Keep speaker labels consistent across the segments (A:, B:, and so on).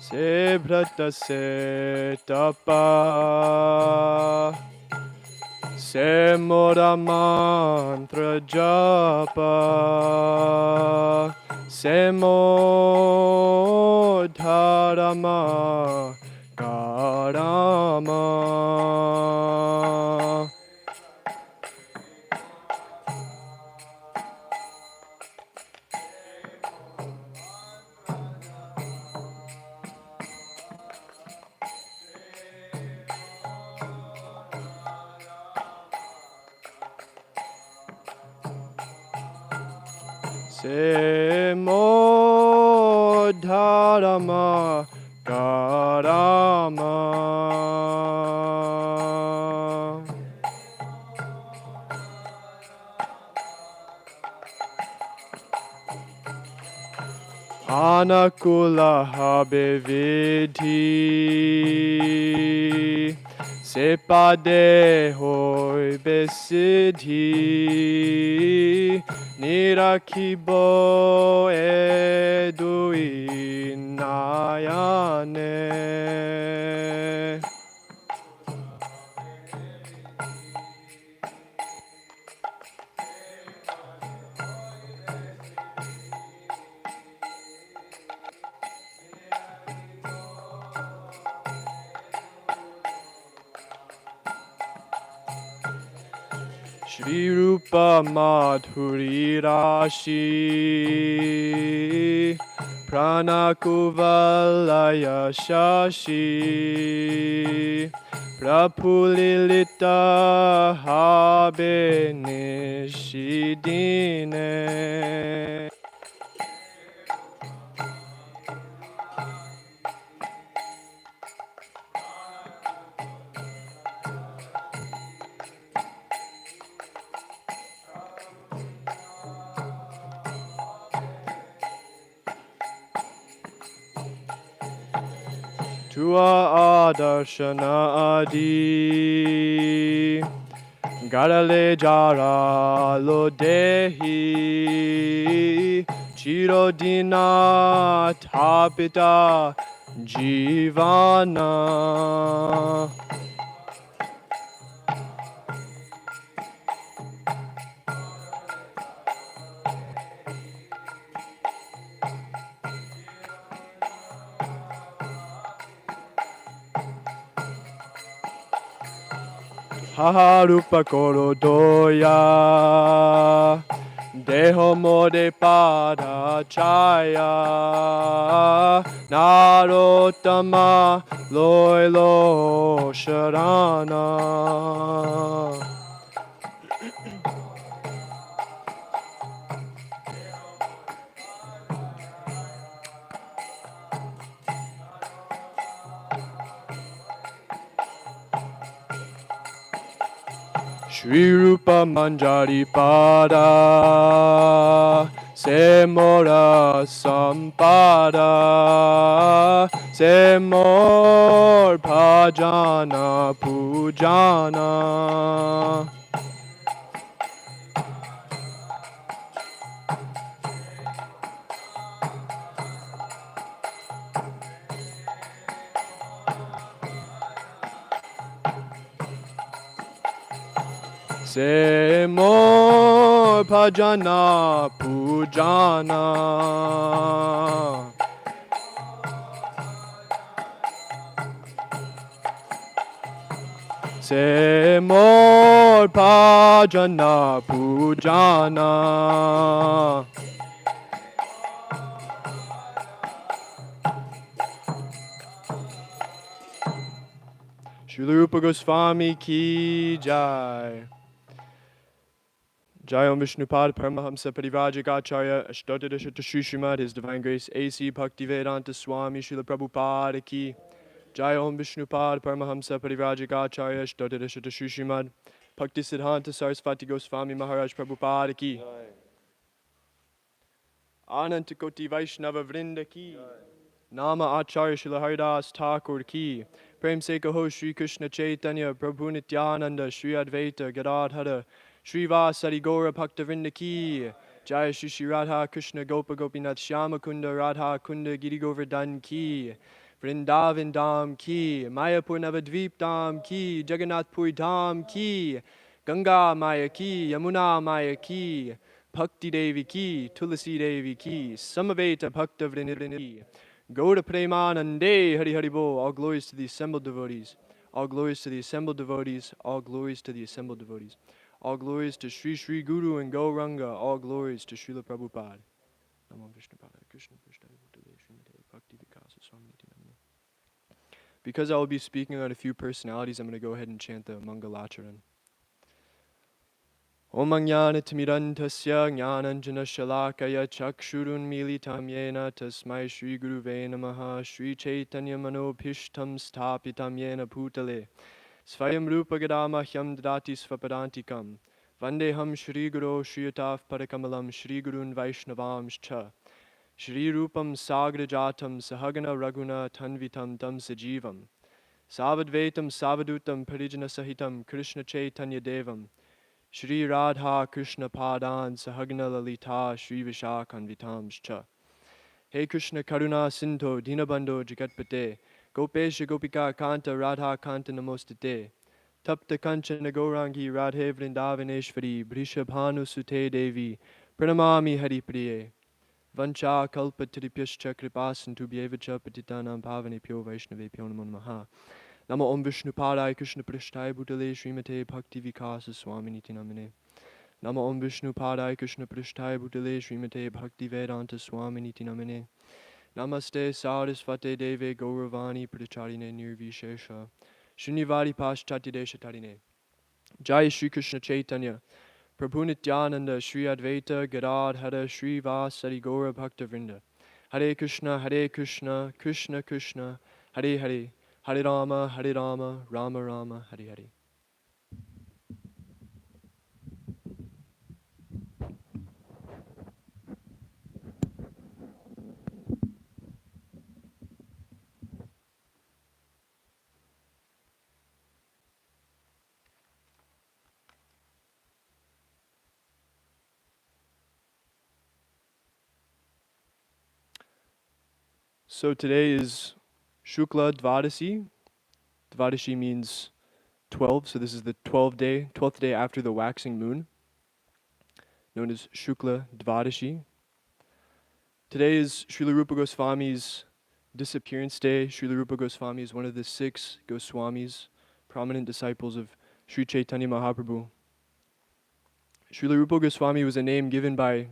A: Se brata se tapa, se mora mantra japa, se mo dharma karama. Se mo dharma karama. Anakula habe vidhi, sepade hoy besidhi, nirakibo edui nayane. Shri Rupa Madhuri Rashi, Pranakuvalaya Shashi, Prapulilita Habe Nishidine. Tua adarshana adi, garale jara lo dehi, chirodina tapita jivana. Haha Rupa Koro Doya, Deho Mode Pada Chaya, Narotama Loilo Sharana. Shri Rupa Manjari Pada, Se Mora Sampada, Se Mor Bhajana Pujana. Se mo bhajana pujana. Se mo bhajana pujana. Srila Rupa Goswami ki jai. Jai Om Vishnupad Paramahamsa Parivajagacharya Ashtadadashata Srimad His Divine Grace A.C. Bhaktivedanta Swami Srila Prabhupada ki. Jai Om Vishnupad Paramahamsa Parivajagacharya Ashtadadashata Srimad Bhakti Siddhanta Sarasvati Goswami Maharaj Prabhupada ki. Ananta Koti Vaishnava Vrinda ki. Nama Acharya Srila Haridas Thakur ki. Prem Se Kaho Shri Krishna Chaitanya Prabhu Nityananda Shri Advaita Gadadhara Shri Vasari Gaura Bhaktavinda ki. Jai Shri Shri Radha Krishna Gopa Gopinath Shyama Kunda Radha Kunda Giri Govardhan ki. Vrindavan Dham ki, Mayapur Navadvip Dham ki, Jagannath Puri Dham ki, Ganga Maya ki, Yamuna Maya ki, Bhakti Devi ki, Tulasi Devi ki, Samaveta Bhakta Vrindavan. Go to Premanande, Hari Hari Bo. All glories to the assembled devotees. All glories to the assembled devotees. All glories to the assembled devotees. All glories to Sri Sri Guru and Gauranga. All glories to Srila Prabhupada. Namo Vishnu Pada Krishna Prishta Bhutale Srimate Bhakti Vikasa Swami Niti Namane. Because I will be speaking on a few personalities, I'm going to go ahead and chant the Mangalacharan. Om Jnana Timirantasya Jnananjana Shalakaya Chakshurun Militam Yena Tasmai Shri Guruve Namaha Shri Chaitanya Manobhishtam Sthapitam Yena Bhutale Svayam Rupa Gadamahyam Dadati Svapadantikam Vandeham Shri Guru Shriyatav Parakamalam Shri Gurun Vaishnavamscha Shri Rupam Sagrajatam Sahagana Raguna Tanvitam Tam Sajivam Savadvaitam Savadutam Parijana Sahitam Krishna Chaitanya Devam Shri Radha Krishna Padan Sahagna Lalita Shri Vishakanvitamscha. Hey Krishna Karuna Sindho Dinabandho Jagatpate Gopesha Gopika Kanta Radha Kanta Namostate Tapta Kanchana Gaurangi Radhe Vrindavaneshvari Brishabhanu Sute Devi Pranamami Hari Priye Vancha Kalpatiripyascha Kripasantu Bhyevacha Patitanam Pavanepyo Vaishnavepyo Namo Namaha. Namo Om Vishnu Padaya Krishna Prishthaya Bhutale Srimate Bhakti Vikasa Swami Niti Namane. Namo Om Vishnu Padaya Krishna Prishthaya Bhutale Srimate Bhakti Vedanta Swami Niti Namane. Namaste Sarasvate Deve Gauravani Pradacharine Nirvishesha Shrinivari Paschati Deshatarine. Jai Shri Krishna Chaitanya Prabhu Nityananda Shri Advaita Gadadhara Shri Vasari Gaura Bhakta Vrinda. Hare Krishna Krishna Krishna Hare Hare Hare Rama, Rama Rama, Hare Hare. So today is Shukla Dvadasi. Dvadashi means 12, so this is the 12th day after the waxing moon, known as Shukla Dvadashi. Today is Srila Rupa Goswami's disappearance day. Srila Rupa Goswami is one of the 6 Goswamis, prominent disciples of Sri Chaitanya Mahaprabhu. Srila Rupa Goswami was a name given by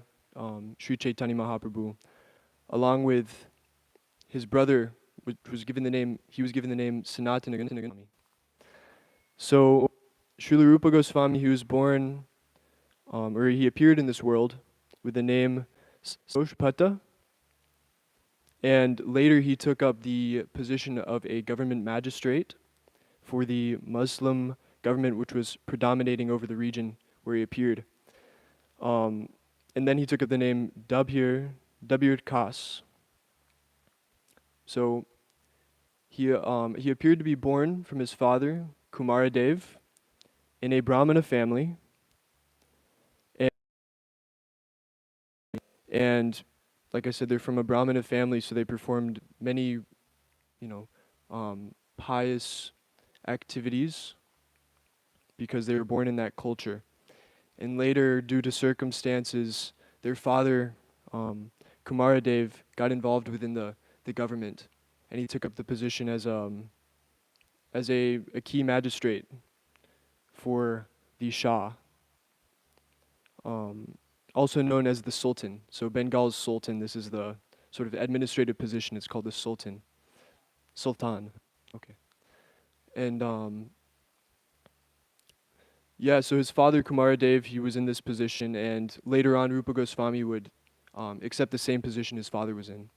A: Sri Chaitanya Mahaprabhu, along with his brother, which was given the name, he was given the name Sanatana Goswami. So, Srila Rupa Goswami, he was born, or he appeared in this world with the name Soshpata, and later he took up the position of a government magistrate for the Muslim government which was predominating over the region where he appeared. And then he took up the name Dabir Kas. So he appeared to be born from his father, Kumaradev, in a Brahmana family. And like I said, they're from a Brahmana family, so they performed many, pious activities because they were born in that culture. And later, due to circumstances, their father, Kumaradev, got involved within the government, and he took up the position as a key magistrate for the Shah, also known as the Sultan. So Bengal's Sultan, this is the sort of administrative position, it's called the Sultan. Sultan, okay. And yeah, so his father Kumaradev, he was in this position, and later on Rupa Goswami would accept the same position his father was in.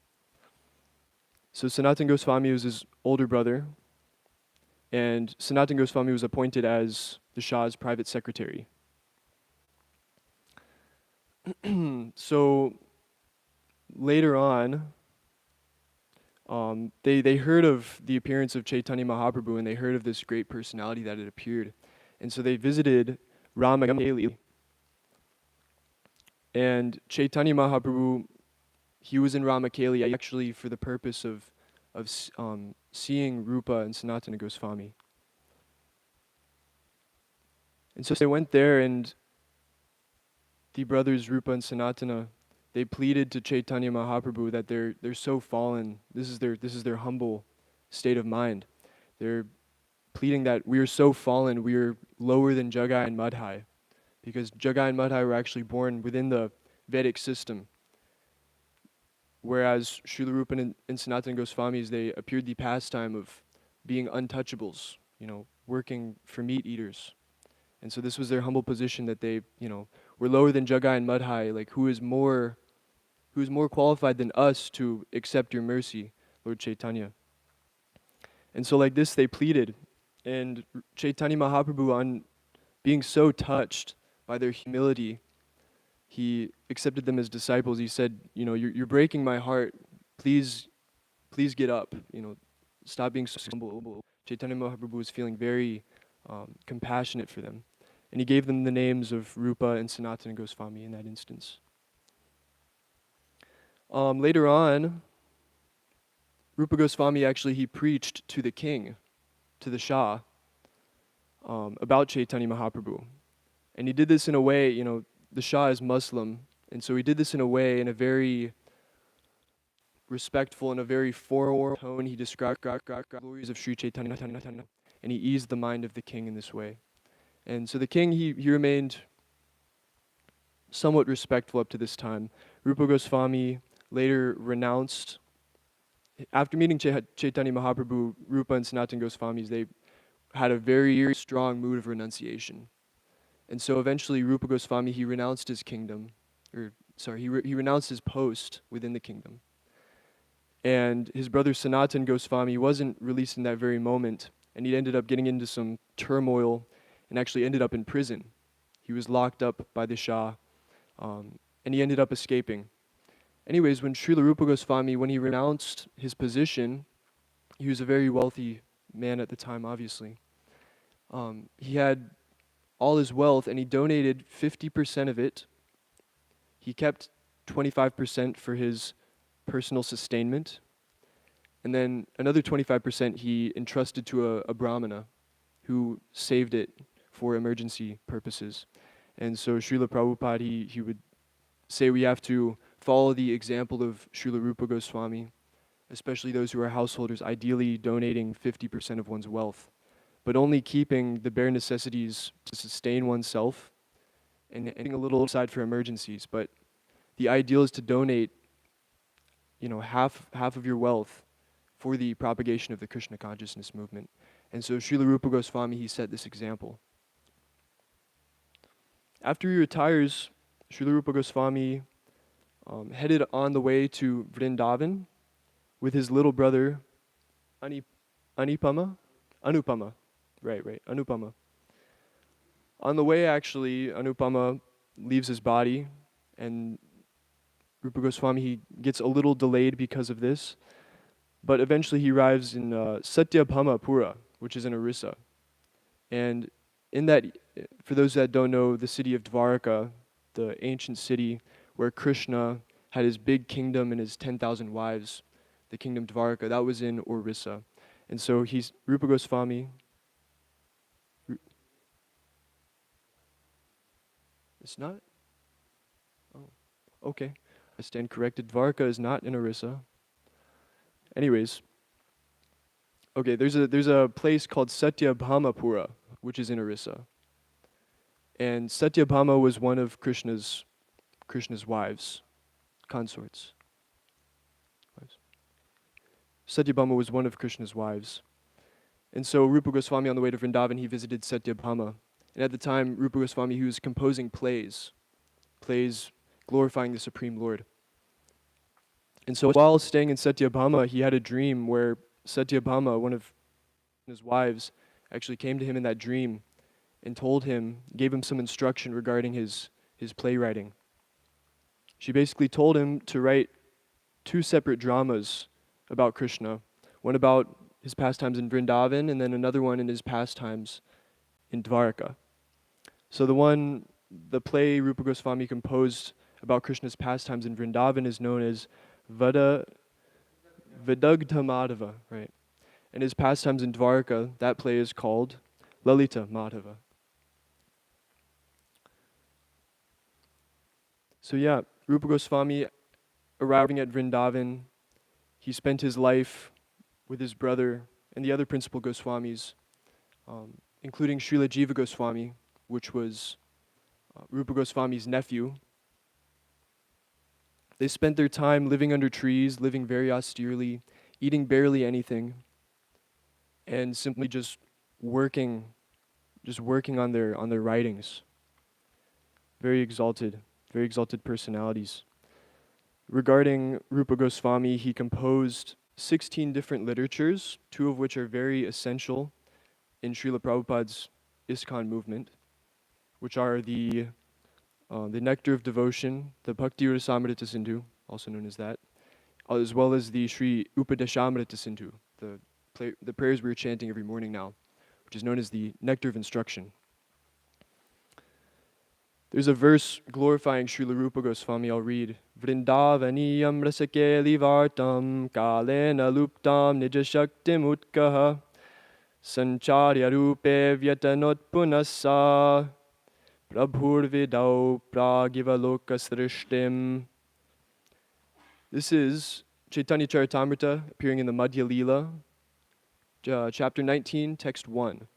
A: So Sanatana Goswami was his older brother, and Sanatana Goswami was appointed as the Shah's private secretary. So later on, they heard of the appearance of Chaitanya Mahaprabhu, and they heard of this great personality that had appeared. And so they visited Ramakeli. And Chaitanya Mahaprabhu, he was in Ramakeli actually for the purpose of of seeing Rupa and Sanatana Goswami. And so they went there, and the brothers Rupa and Sanatana, they pleaded to Chaitanya Mahaprabhu that they're so fallen. This is their humble state of mind. They're pleading that we are so fallen, we are lower than Jagai and Madhai, because Jagai and Madhai were actually born within the Vedic system, whereas Srila Rupa and Sanatana Goswamis, they appeared the pastime of being untouchables, working for meat eaters. And so this was their humble position, that they, were lower than Jagai and Madhai, like who is more qualified than us to accept your mercy, Lord Chaitanya. And so like this they pleaded, and Chaitanya Mahaprabhu, on being so touched by their humility, he accepted them as disciples. He said, you're breaking my heart. Please get up. Stop being so humble. Chaitanya Mahaprabhu was feeling very compassionate for them. And he gave them the names of Rupa and Sanatana Goswami in that instance. Later on, Rupa Goswami actually, he preached to the king, to the Shah, about Chaitanya Mahaprabhu. And he did this in a way, the Shah is Muslim, and so he did this in a way, in a very respectful and a very formal tone. He described glories of Sri Chaitanya, and he eased the mind of the king in this way. And so the king, he remained somewhat respectful up to this time. Rupa Goswami later renounced, after meeting Chaitanya Mahaprabhu, Rupa and Sanatana Goswamis, they had a very strong mood of renunciation. And so eventually Rupa Goswami, he renounced his kingdom, he renounced his post within the kingdom. And his brother Sanatana Goswami wasn't released in that very moment, and he ended up getting into some turmoil and actually ended up in prison. He was locked up by the Shah, and he ended up escaping. Anyways, when Srila Rupa Goswami, when he renounced his position, he was a very wealthy man at the time, obviously. He had all his wealth, and he donated 50% of it. He kept 25% for his personal sustainment, and then another 25% he entrusted to a brahmana who saved it for emergency purposes. And so Srila Prabhupada, he would say we have to follow the example of Srila Rupa Goswami, especially those who are householders, ideally donating 50% of one's wealth, but only keeping the bare necessities to sustain oneself and a little aside for emergencies. But the ideal is to donate, half of your wealth for the propagation of the Krishna consciousness movement. And so Srila Rupa Goswami, he set this example. After he retires, Srila Rupa Goswami headed on the way to Vrindavan with his little brother, Anupama. Right, Anupama. On the way, actually, Anupama leaves his body, and Rupa Goswami, he gets a little delayed because of this, but eventually he arrives in Satyabhama Pura, which is in Orissa. And in that, for those that don't know, the city of Dvaraka, the ancient city where Krishna had his big kingdom and his 10,000 wives, the kingdom Dvaraka, that was in Orissa. And so Rupa Goswami, it's not? Oh, okay. I stand corrected. Dvaraka is not in Orissa. Anyways, okay, there's a place called Satyabhamapura, which is in Orissa. And Satyabhama was one of Krishna's wives, consorts. Satyabhama was one of Krishna's wives. And so Rupa Goswami, on the way to Vrindavan, he visited Satyabhama. And at the time, Rupa Goswami, he was composing plays glorifying the Supreme Lord. And so while staying in Satyabhama, he had a dream where Satyabhama, one of his wives, actually came to him in that dream and gave him some instruction regarding his playwriting. She basically told him to write 2 separate dramas about Krishna, one about his pastimes in Vrindavan and then another one in his pastimes in Dvaraka. So the play Rupa Goswami composed about Krishna's pastimes in Vrindavan is known as Vidagdha Madhava, right? And his pastimes in Dwarka, that play is called Lalita Madhava. So yeah, Rupa Goswami arriving at Vrindavan, he spent his life with his brother and the other principal Goswamis, including Srila Jiva Goswami, which was Rupa Goswami's nephew. They spent their time living under trees, living very austerely, eating barely anything, and simply just working on their writings. Very exalted personalities. Regarding Rupa Goswami, he composed 16 different literatures, 2 of which are very essential in Srila Prabhupada's ISKCON movement, which are the Nectar of Devotion, the Bhakti Rasamrita Sindhu, also known as that, as well as the Sri Upadeshamrita Sindhu, the prayers we are chanting every morning now, which is known as the Nectar of Instruction. There's a verse glorifying Srila Rupa Goswami, I'll read. Vrindavaniyam rasakeli vartam kalena luptam nijashaktim utkaha sancharya rupe vyatanot punasa prabhur vidau pragivalokasrishtim. This is Chaitanya Charitamrita appearing in the Madhya Lila, chapter 19, text 1.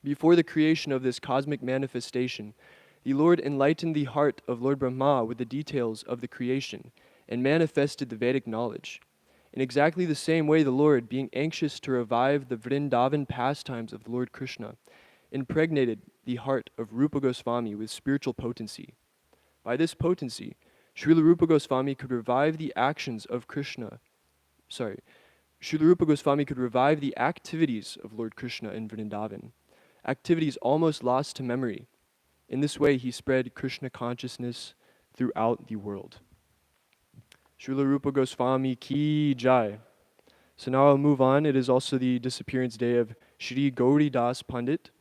A: Before the creation of this cosmic manifestation, the Lord enlightened the heart of Lord Brahma with the details of the creation and manifested the Vedic knowledge. In exactly the same way, the Lord, being anxious to revive the Vrindavan pastimes of the Lord Krishna, impregnated the heart of Rupa Goswami with spiritual potency. By this potency, Srila Rupa Goswami could revive the actions of Krishna. Srila Rupa Goswami could revive the activities of Lord Krishna in Vrindavan, activities almost lost to memory. In this way, he spread Krishna consciousness throughout the world. Srila Rupa Goswami ki jai. So now I'll move on. It is also the disappearance day of Shri Gauri Das Pandit.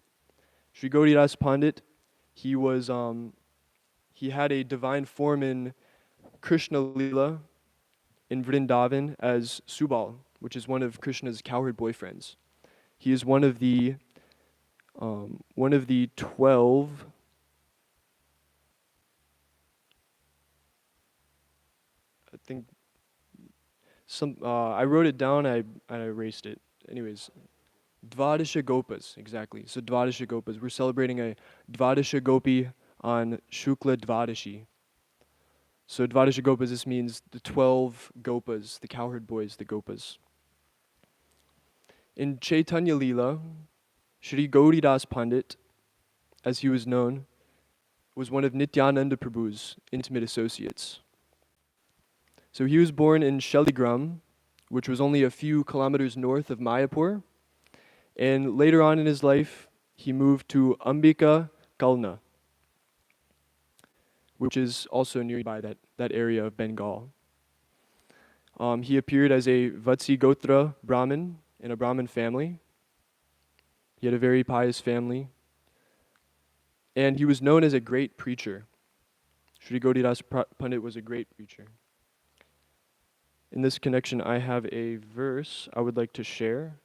A: Shri Gauri Das Pandit, he had a divine form in Krishna Lila in Vrindavan as Subal, which is one of Krishna's cowherd boyfriends. He is one of the 12. I think I wrote it down. I erased it. Anyways, Dvadasha Gopas, exactly. So Dvadasha Gopas. We're celebrating a Dvadasha Gopi on Shukla Dvadashi. So Dvadasha Gopas, this means the 12 Gopas, the cowherd boys, the Gopas. In Chaitanya Lila, Shri Gauridas Pandit, as he was known, was one of Nityananda Prabhu's intimate associates. So he was born in Shaligram, which was only a few kilometers north of Mayapur, and later on in his life, he moved to Ambika Kalna, which is also nearby that area of Bengal. He appeared as a Vatsi Gotra Brahmin in a Brahmin family. He had a very pious family, and he was known as a great preacher. Sri Gauridas Pandit was a great preacher. In this connection, I have a verse I would like to share.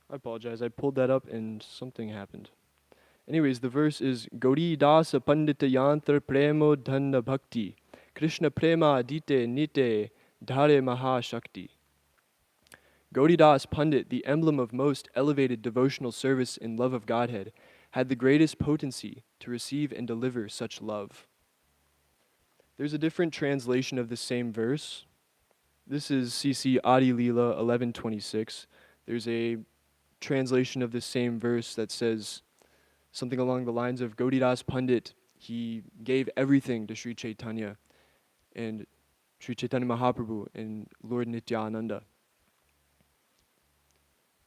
A: I apologize, I pulled that up and something happened. Anyways, the verse is Gauri Dasa Pandita Yantra Premo Dhanna Bhakti Krishna Prema Adite Nite Dhare Maha Shakti. Gauridas Pandit, the emblem of most elevated devotional service in love of Godhead, had the greatest potency to receive and deliver such love. There's a different translation of the same verse. This is CC Adi Leela 1126. There's a translation of the same verse that says something along the lines of Gauridas Pandit, he gave everything to Sri Chaitanya and Sri Chaitanya Mahaprabhu and Lord Nityananda.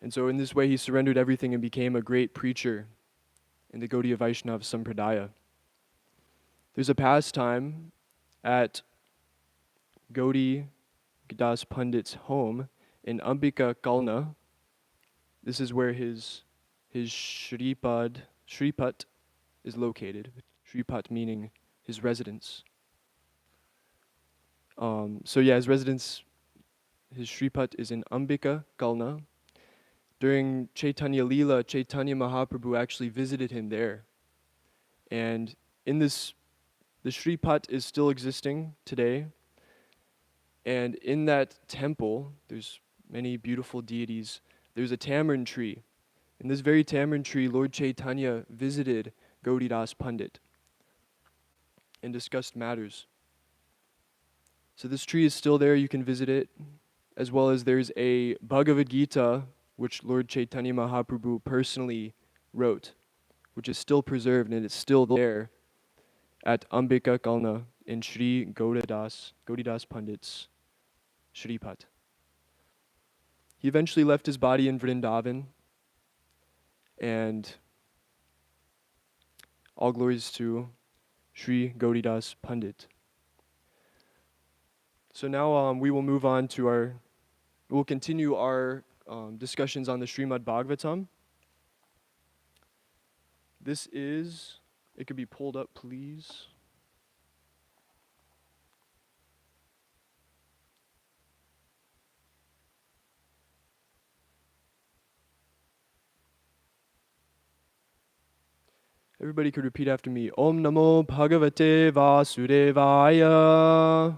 A: And so in this way, he surrendered everything and became a great preacher in the Gaudiya Vaishnava Sampradaya. There's a pastime at Gaudi Das Pandit's home in Ambika Kalna. This is where his Shripat is located. Shripat meaning his residence. His residence, his Shripat is in Ambika Kalna. During Chaitanya Leela, Chaitanya Mahaprabhu actually visited him there. And in this, the Shripat is still existing today. And in that temple, there's many beautiful deities. There's a tamarind tree. In this very tamarind tree, Lord Chaitanya visited Gaudidas Pandit and discussed matters. So this tree is still there, you can visit it, as well as there's a Bhagavad Gita, which Lord Chaitanya Mahaprabhu personally wrote, which is still preserved and it's still there at Ambika Kalna in Sri Gaudidas Pandit's Shripat. He eventually left his body in Vrindavan, and all glories to Sri Gaudidas Pandit. So now we will move on to we'll continue our discussions on the Srimad Bhagavatam. It could be pulled up, please. Everybody could repeat after me. Om Namo Bhagavate Vasudevaya.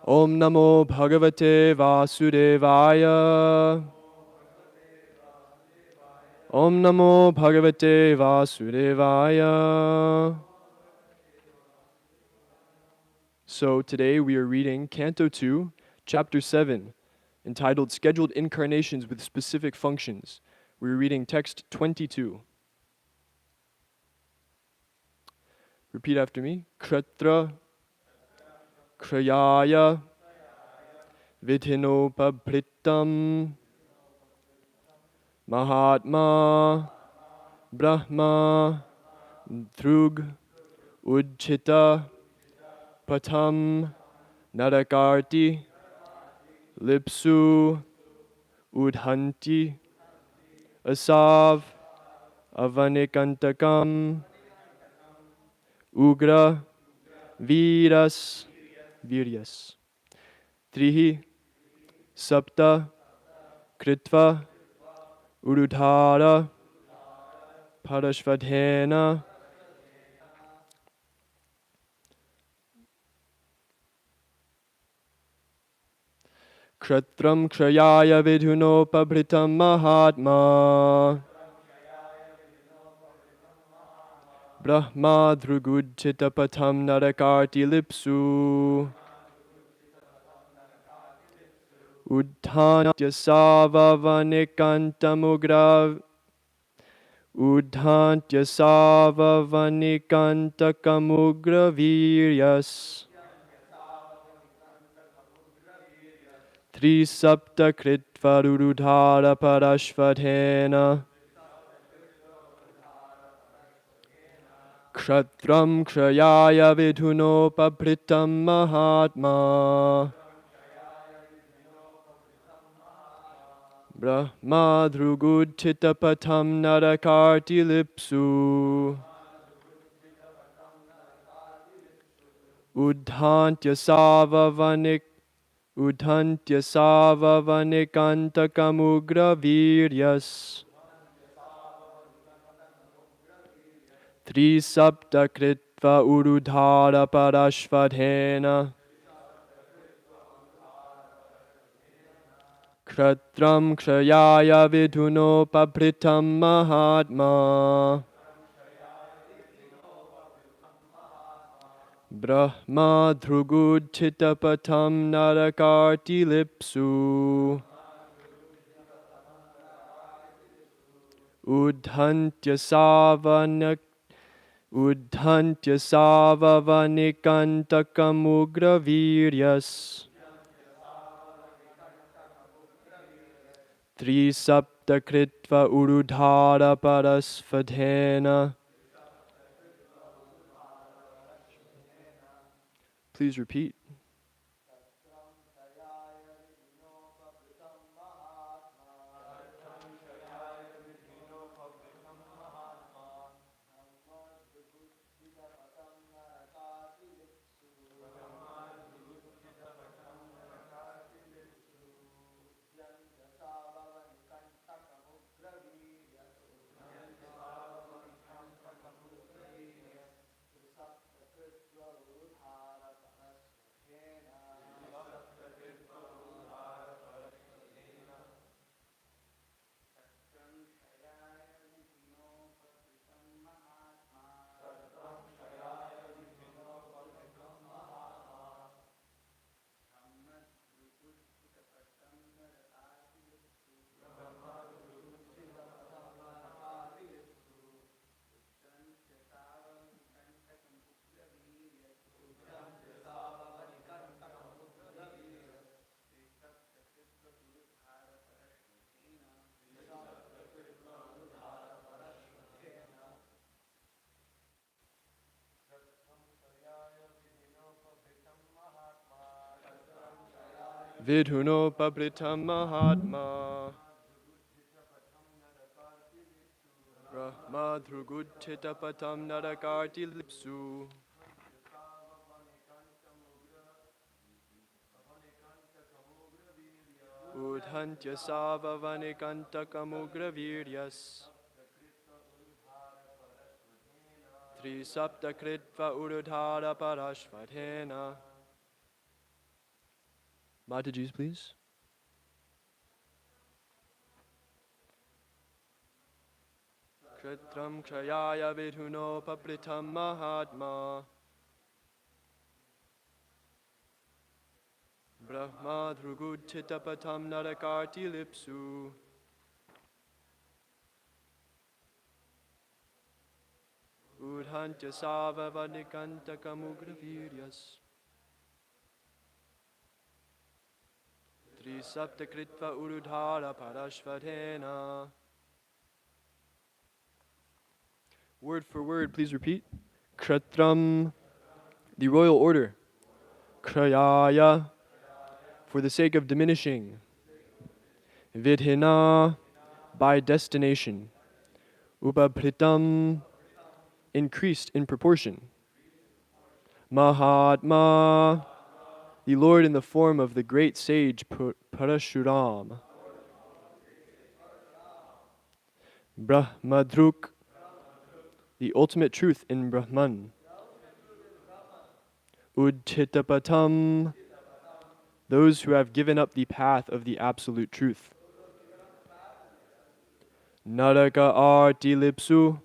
A: Om Namo Bhagavate Vasudevaya. Om Namo Bhagavate Vasudevaya. So today we are reading Canto 2, Chapter 7, entitled Scheduled Incarnations with Specific Functions. We're reading text 22. Repeat after me. Kratra Krayaya Vidhinopabhritam Mahatma Brahma Dhrug Ujjita Patam Narakarti Lipsu Udhanti Asav Avanikantakam Ugra Viryas Trihi Sapta Kritva Urudhara Parashvadhena Kratram Krayaya Vidhunopabhritam Mahatma Brahma Dhrugudchitapatam Narakarti Lipsu Udhantya Savavanikantamugra Udhantya Viryas Trisapta Kritva Urudhara Parashvadhena Kratram Krayaya Vidhunopabhritam Mahatma Brahma Dhrugudchitapatam Narakarti Lipsu Udhantya Savavanikantamugra Viryas Trisapta Kritva Urudhara Parashvadhena Kratram Krayaya Vidhunopabhritam Mahatma Brahma Dhrugudchitapatam Narakarti Lipsu Udhantya Savavanikantamugra Viryas Tri sapta kritva urudhara parasvadhena. Please repeat. Vidhunopabritam Mahatma Brahma Dhruguttitapatam Narakarti Lipsu Udhantya Savavanikantakamugra Viryas Tri Sapta Kritva Urudhara Parashvadhena. Mataji's, please. Kritram Kshayaya Vidhunopabritam Mahatma Brahma Dhruguttitapatam Narakarti Lipsu Udhantya Savavanikantakamugra Viryas Tri Sapta Kritva Urudhara Parashvadhena. Word for word, please repeat. Kratram, the royal order. Krayaya, for the sake of diminishing. Vidhina, by destination. Upabritam, increased in proportion. Mahatma, the Lord in the form of the great sage Parashuram. Brahmadruk, the ultimate truth in Brahman. Udchitapatam, those who have given up the path of the absolute truth. Naraka arti lipsu,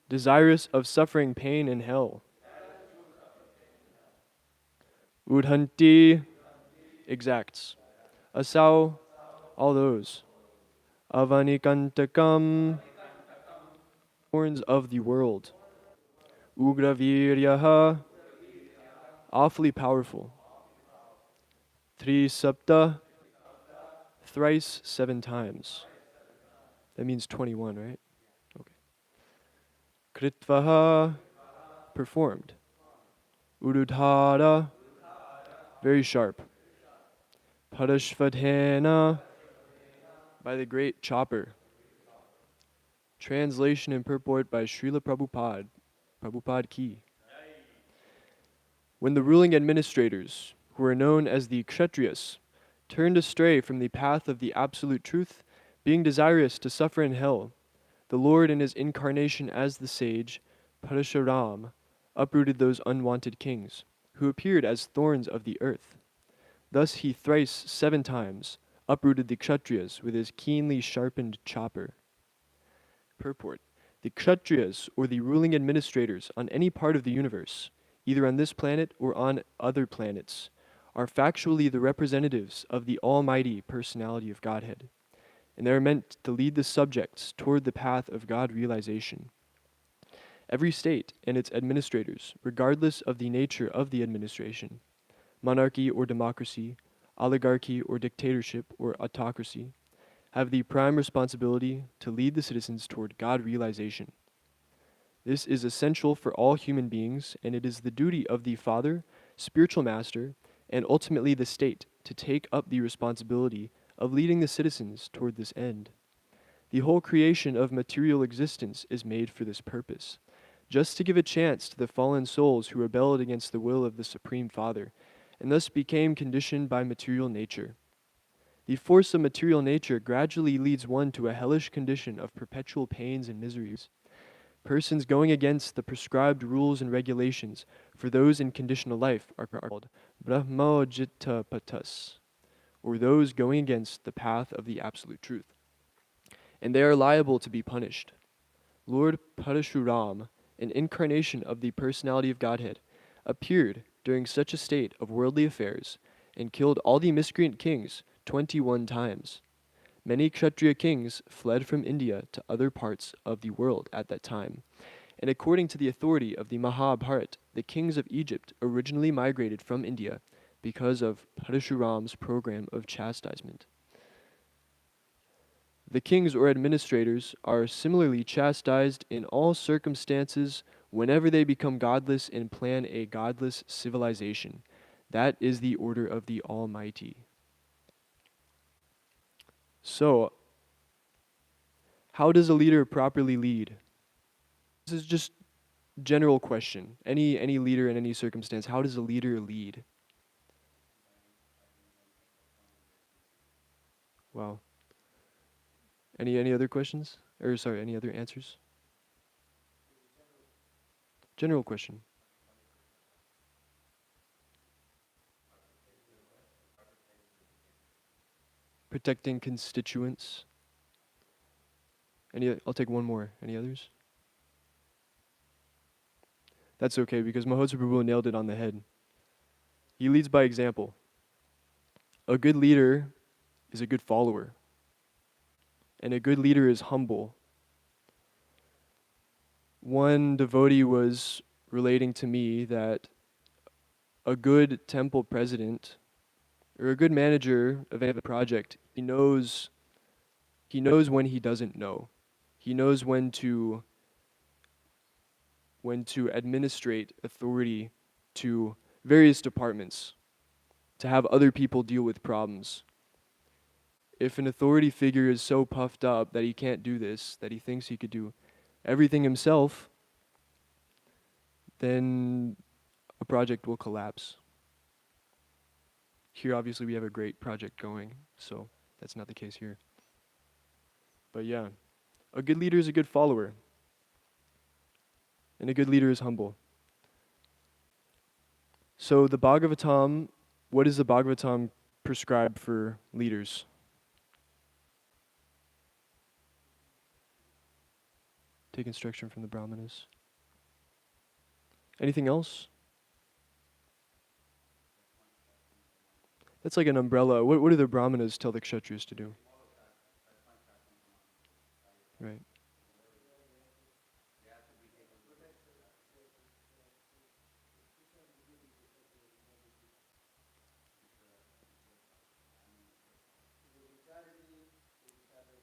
A: desirous of suffering pain in hell. Udhanti, exacts. Asau, all those. Avanikantakam, thorns of the world. Ugraviryaha, awfully powerful. Tri sapta, thrice 7 times. That means 21, right? Okay. Kritvaha, performed. Urudhara, very sharp. Parashvadhena, by the great chopper. Translation and purport by Srila Prabhupada. Prabhupada Ki. When the ruling administrators, who are known as the Kshatriyas, turned astray from the path of the absolute truth, being desirous to suffer in hell, the Lord in his incarnation as the sage, Parashuram, uprooted those unwanted kings, who appeared as thorns of the earth. Thus he thrice 7 times uprooted the Kshatriyas with his keenly sharpened chopper. Purport. The Kshatriyas, or the ruling administrators on any part of the universe, either on this planet or on other planets, are factually the representatives of the Almighty Personality of Godhead, and they are meant to lead the subjects toward the path of God realization. Every state and its administrators, regardless of the nature of the administration, monarchy or democracy, oligarchy or dictatorship or autocracy, have the prime responsibility to lead the citizens toward God realization. This is essential for all human beings, and it is the duty of the Father, spiritual master, and ultimately the state to take up the responsibility of leading the citizens toward this end. The whole creation of material existence is made for this purpose, just to give a chance to the fallen souls who rebelled against the will of the Supreme Father, and thus became conditioned by material nature. The force of material nature gradually leads one to a hellish condition of perpetual pains and miseries. Persons going against the prescribed rules and regulations for those in conditional life are called Brahmojitapatas, or those going against the path of the absolute truth, and they are liable to be punished. Lord Parashuram, an incarnation of the personality of Godhead, appeared during such a state of worldly affairs and killed all the miscreant kings 21 times. Many Kshatriya kings fled from India to other parts of the world at that time, and according to the authority of the Mahabharata, the kings of Egypt originally migrated from India because of Parashuram's program of chastisement. The kings or administrators are similarly chastised in all circumstances whenever they become godless and plan a godless civilization. That is the order of the Almighty. So, how does a leader properly lead? This is just general question. Any leader in any circumstance, how does a leader lead? Wow. Any other questions? Or sorry, any other answers? General question. Protecting constituents. I'll take one more. Any others? That's okay because Mahotsa Prabhu nailed it on the head. He leads by example. A good leader is a good follower. And a good leader is humble. One devotee was relating to me that a good temple president or a good manager of a project, he knows when he doesn't know. He knows when to administrate authority to various departments, to have other people deal with problems. If an authority figure is so puffed up that he can't do this, that he thinks he could do everything himself, then a project will collapse. Here, obviously, we have a great project going, so that's not the case here. But yeah, a good leader is a good follower, and a good leader is humble. So the Bhagavatam, what does the Bhagavatam prescribe for leaders? Take instruction from the Brahmanas. Anything else? That's like an umbrella. What do the Brahmanas tell the Kshatriyas to do? Right.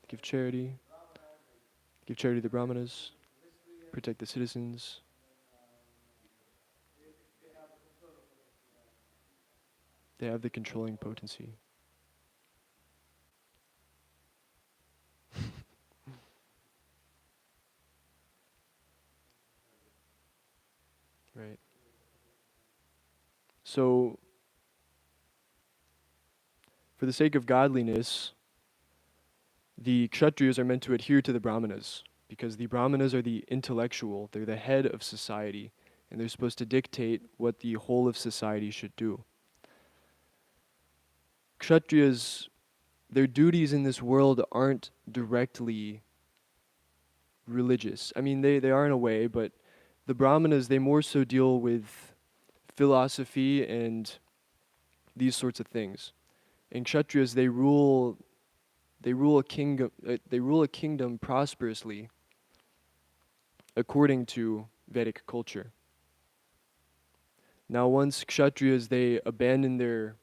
A: Give charity. Give charity to the Brahmanas. Protect the citizens. They have the controlling potency. Right. So, for the sake of godliness, the Kshatriyas are meant to adhere to the Brahmanas, because the Brahmanas are the intellectual, they're the head of society, and they're supposed to dictate what the whole of society should do. Kshatriyas, their duties in this world aren't directly religious. I mean, they are in a way, but the Brahmanas, they more so deal with philosophy and these sorts of things. And Kshatriyas, they rule a kingdom prosperously according to Vedic culture. Now, once Kshatriyas, they abandon their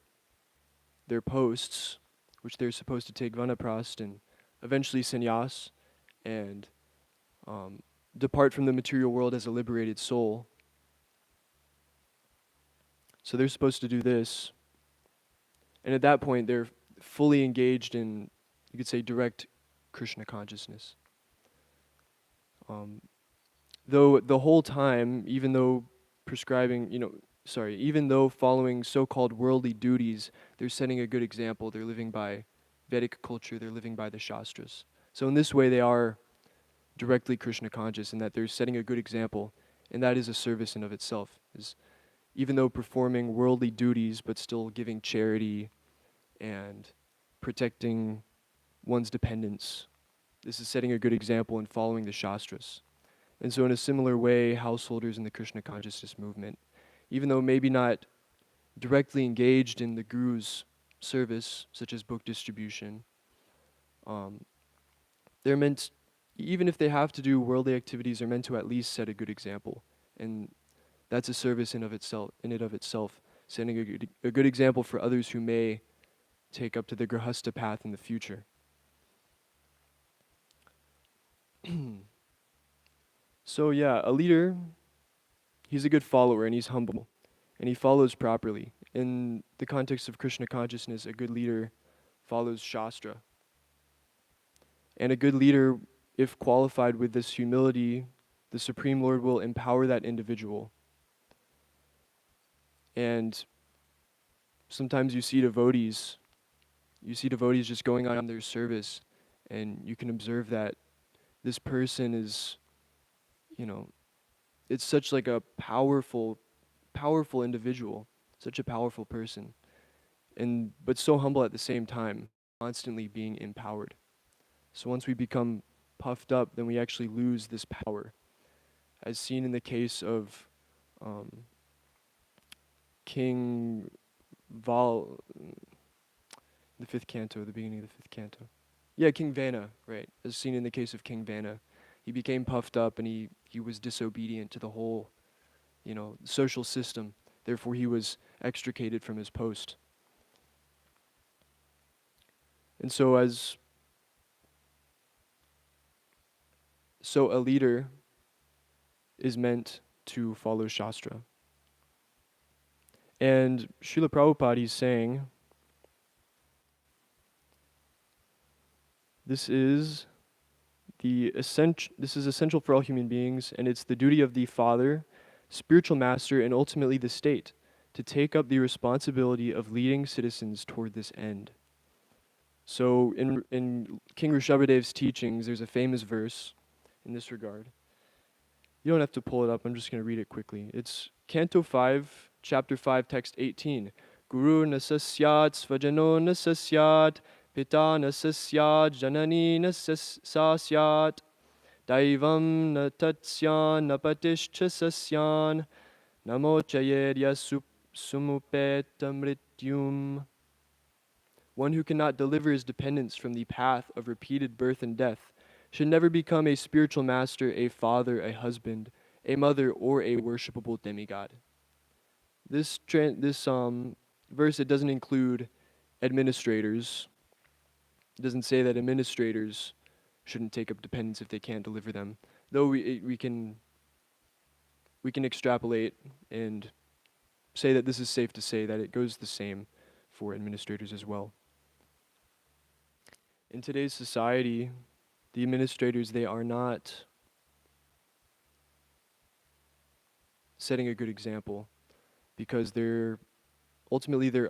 A: their posts, which they're supposed to take vanaprast and eventually sannyas and depart from the material world as a liberated soul. So they're supposed to do this. And at that point, they're fully engaged in, you could say, direct Krishna consciousness. Though the whole time, even though even though following so-called worldly duties, they're setting a good example. They're living by Vedic culture. They're living by the Shastras. So in this way, they are directly Krishna conscious in that they're setting a good example, and that is a service in of itself. Is even though performing worldly duties, but still giving charity and protecting one's dependents. This is setting a good example in following the Shastras. And so in a similar way, householders in the Krishna consciousness movement, even though maybe not directly engaged in the Guru's service, such as book distribution, they're meant, even if they have to do worldly activities, they're meant to at least set a good example. And that's a service in and of itself, setting a good example for others who may take up to the Grihastha path in the future. So yeah, a leader, he's a good follower and he's humble and he follows properly. In the context of Krishna consciousness, a good leader follows Shastra. And a good leader, if qualified with this humility, the Supreme Lord will empower that individual. And sometimes you see devotees just going on their service, and you can observe that this person is, it's such like a powerful individual, such a powerful person, but so humble at the same time, constantly being empowered. So once we become puffed up, then we actually lose this power, as seen in the case of King Val, the fifth canto, the beginning of the fifth canto. Yeah, King Vana, right, as seen in the case of King Vana. He became puffed up and he was disobedient to the whole, social system. Therefore, he was extricated from his post. And so a leader is meant to follow Shastra. And Srila Prabhupada is saying, this is essential for all human beings, and it's the duty of the father, spiritual master, and ultimately the state to take up the responsibility of leading citizens toward this end. So in King Rishabhadev's teachings, there's a famous verse in this regard. You don't have to pull it up, I'm just going to read it quickly. It's Canto 5, Chapter 5, Text 18. Guru nasasyat svajano nasasyat Pita nasasyat janani nasasyat Daivam natatsyan napatishcha sasyan Namochayedya sumupeta mrityum. One who cannot deliver his dependents from the path of repeated birth and death should never become a spiritual master, a father, a husband, a mother, or a worshipable demigod. This verse, it doesn't include administrators. It doesn't say that administrators shouldn't take up dependents if they can't deliver them. Though we can extrapolate and say that this is safe to say that it goes the same for administrators as well. In today's society, the administrators, they are not setting a good example because they're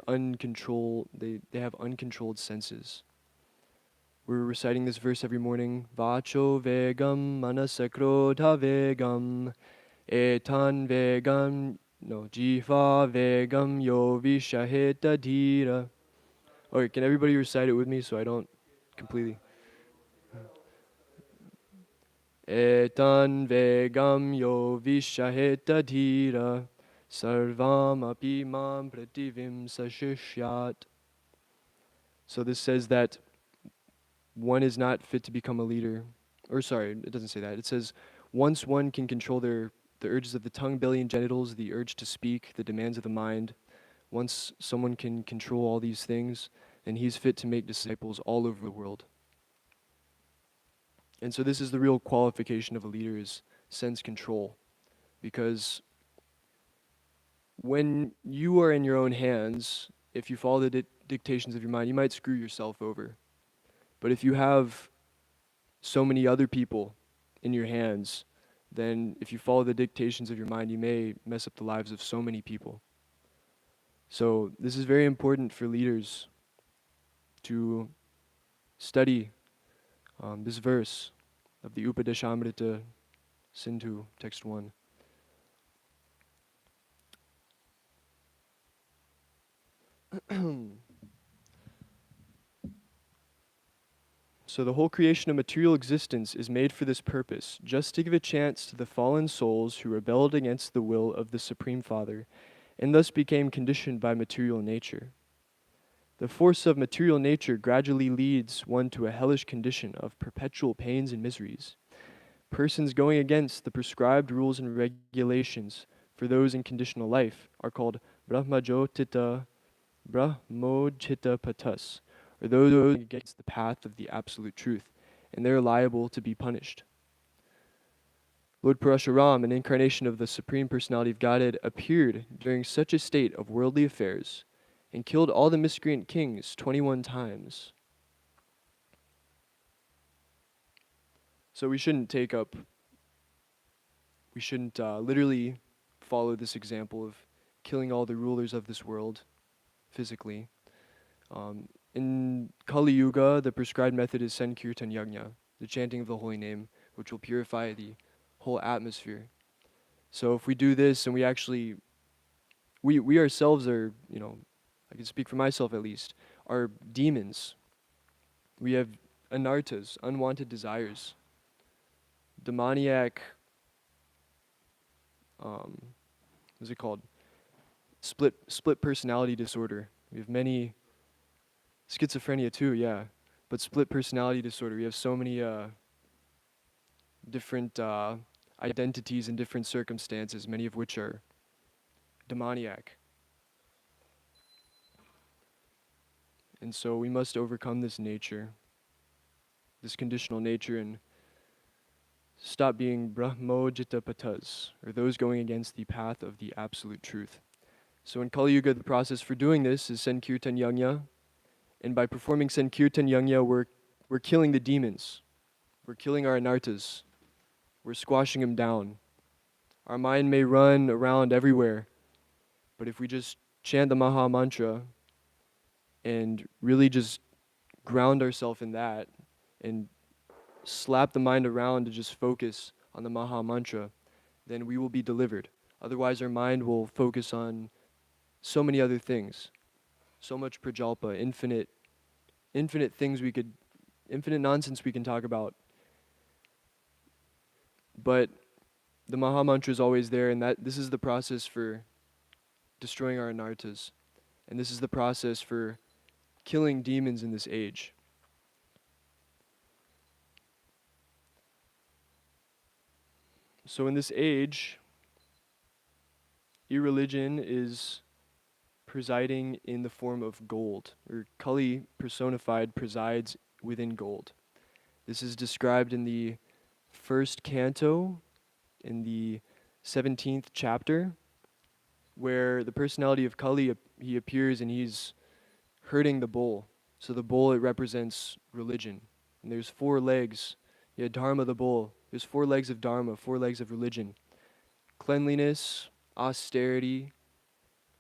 A: uncontrolled, they have uncontrolled senses. We're reciting this verse every morning. Vacho vegam manasakrodha vegam etan vegam jiva vegam yo vishaheta dhira. Okay, can everybody recite it with me so I don't completely... Etan vegam yo vishaheta dhira sarvam api mam prativim sashishyat. So this says that one is not fit to become a leader. Or sorry, it doesn't say that. It says once one can control the urges of the tongue, belly, and genitals, the urge to speak, the demands of the mind, once someone can control all these things, then he's fit to make disciples all over the world. And so this is the real qualification of a leader, is sense control. Because when you are in your own hands, if you follow the dictations of your mind, you might screw yourself over. But if you have so many other people in your hands, then if you follow the dictations of your mind, you may mess up the lives of so many people. So this is very important for leaders to study this verse of the Upadeshamrita Sindhu, text 1. So the whole creation of material existence is made for this purpose, just to give a chance to the fallen souls who rebelled against the will of the Supreme Father, and thus became conditioned by material nature. The force of material nature gradually leads one to a hellish condition of perpetual pains and miseries. Persons going against the prescribed rules and regulations for those in conditional life are called Brahmajotita patas, or those going against the path of the absolute truth, and they are liable to be punished. Lord Parashuram, an incarnation of the Supreme Personality of Godhead, appeared during such a state of worldly affairs and killed all the miscreant kings 21 times. So we shouldn't literally follow this example of killing all the rulers of this world physically. In Kali Yuga, the prescribed method is Sankirtan Yajna, the chanting of the holy name, which will purify the whole atmosphere. So if we do this and we ourselves are, I can speak for myself at least, are demons. We have anartas, unwanted desires, demoniac, what's it called? Split personality disorder. We have many, schizophrenia too, yeah, but split personality disorder. We have so many different identities in different circumstances, many of which are demoniac. And so we must overcome this nature, this conditional nature, and stop being Brahmojita patas, or those going against the path of the absolute truth. So in Kali Yuga, the process for doing this is Sankirtan Yajna, and by performing Sankirtan Yajna, we're killing the demons. We're killing our anartas. We're squashing them down. Our mind may run around everywhere, but if we just chant the Maha Mantra and really just ground ourselves in that and slap the mind around to just focus on the Maha Mantra, then we will be delivered. Otherwise, our mind will focus on so many other things, so much prajalpa, infinite things infinite nonsense we can talk about. But the Maha Mantra is always there, and this is the process for destroying our anartas. And this is the process for killing demons in this age. So in this age, irreligion is presiding in the form of gold, or Kali personified presides within gold. This is described in the first canto, in the 17th chapter, where the personality of Kali, he appears and he's herding the bull. So the bull, it represents religion. And there's 4 legs. Yeah, Dharma, the bull. There's 4 legs of Dharma, 4 legs of religion. Cleanliness, austerity,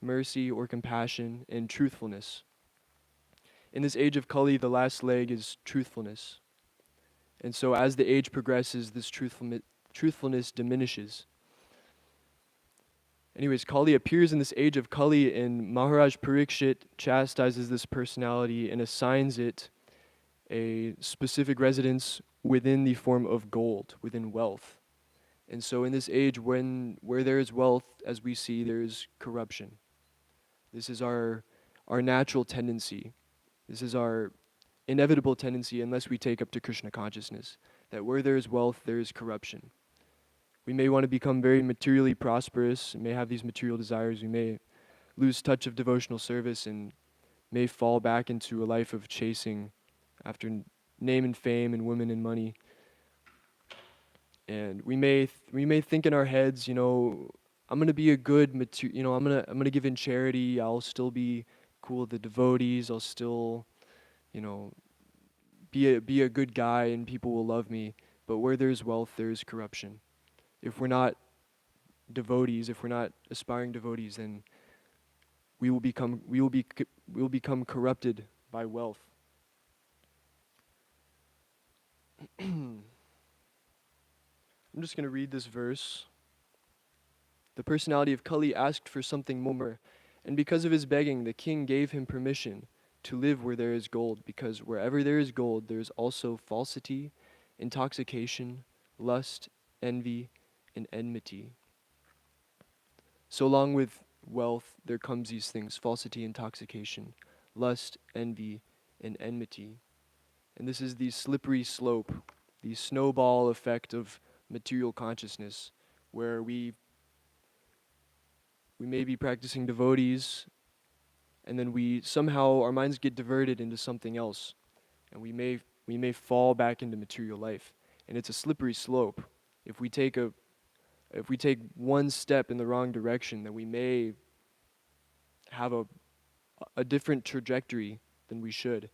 A: mercy or compassion, and truthfulness. In this age of Kali, the last leg is truthfulness. And so as the age progresses, this truthfulness diminishes. Anyways, Kali appears in this age of Kali, and Maharaj Parikshit chastises this personality and assigns it a specific residence within the form of gold, within wealth. And so in this age, where there is wealth, as we see, there is corruption. This is our natural tendency. This is our inevitable tendency unless we take up to Krishna consciousness, that where there is wealth, there is corruption. We may want to become very materially prosperous, and may have these material desires. We may lose touch of devotional service and may fall back into a life of chasing after name and fame and women and money. And we may think in our heads, I'm gonna be a good I'm gonna give in charity. I'll still be cool with the devotees. I'll still, you know, be a good guy and people will love me. But where there's wealth, there's corruption. If we're not devotees, if we're not aspiring devotees, then we will become corrupted by wealth. I'm just going to read this verse. The personality of Kali asked for something more, and because of his begging, the king gave him permission to live where there is gold, because wherever there is gold, there is also falsity, intoxication, lust, envy, and enmity. So along with wealth, there comes these things: falsity, intoxication, lust, envy, and enmity. And this is the slippery slope, the snowball effect of material consciousness, where we may be practicing devotees, and then we somehow our minds get diverted into something else, and we may fall back into material life. And it's a slippery slope. If we take one step in the wrong direction, then we may have a different trajectory than we should.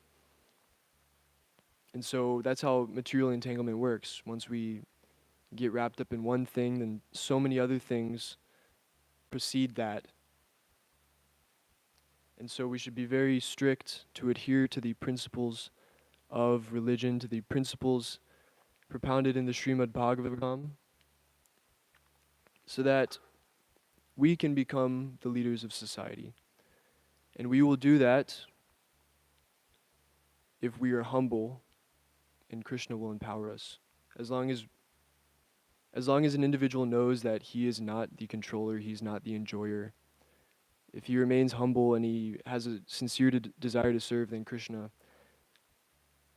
A: And so that's how material entanglement works. Once we get wrapped up in one thing, then so many other things precede that. And so we should be very strict to adhere to the principles of religion, to the principles propounded in the Srimad Bhagavatam, so that we can become the leaders of society. And we will do that if we are humble, and Krishna will empower us. As long as an individual knows that he is not the controller, he's not the enjoyer, if he remains humble and he has a sincere desire to serve, then Krishna,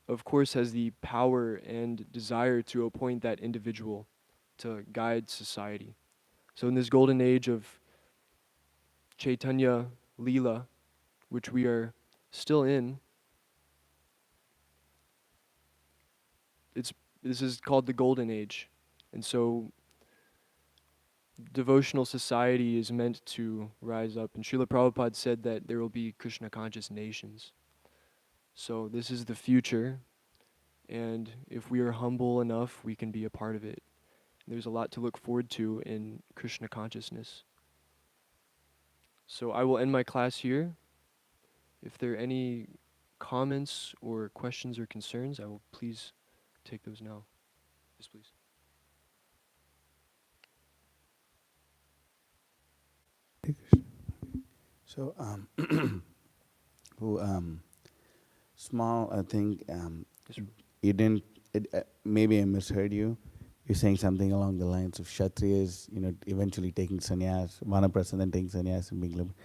A: of course, has the power and desire to appoint that individual to guide society. So in this golden age of Chaitanya Leela, which we are still in, this is called the golden age. And so devotional society is meant to rise up. And Srila Prabhupada said that there will be Krishna conscious nations. So this is the future. And if we are humble enough, we can be a part of it. There's a lot to look forward to in Krishna consciousness. So I will end my class here. If there are any comments or questions or concerns, I will please take those now. Yes, please.
B: So, small, I think,
A: Yes, sir.
B: you didn't, maybe I misheard you. You're saying something along the lines of Kshatriyas, eventually taking sannyas, Vanaprastha then taking sannyas and being liberal.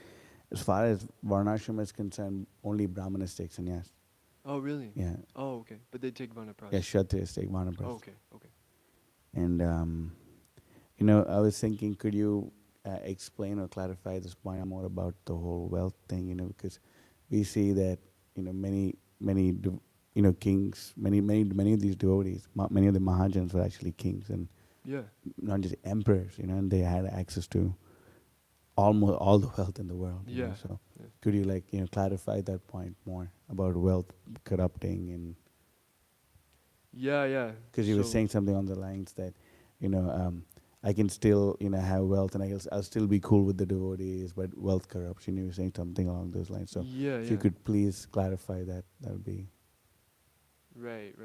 B: As far as Varnashram is concerned, only Brahmanas take sannyas.
A: Oh, really?
B: Yeah.
A: Oh, okay. But they take Vanaprastha.
B: Yeah, Kshatriyas take Vanaprastha.
A: Oh, okay, okay.
B: And, I was thinking, could you explain or clarify this point more about the whole wealth thing, because we see that, many, kings, many of these devotees, many of the Mahajans were actually kings and
A: Yeah.
B: not just emperors, and they had access to almost all the wealth in the world.
A: Yeah.
B: So
A: Yeah.
B: could you clarify that point more about wealth corrupting and
A: Yeah.
B: because you were saying something on the lines that, I can still, have wealth and I'll still be cool with the devotees, but wealth corrupts. You were saying something along those lines. So if you could please clarify that, that would be.
A: Right.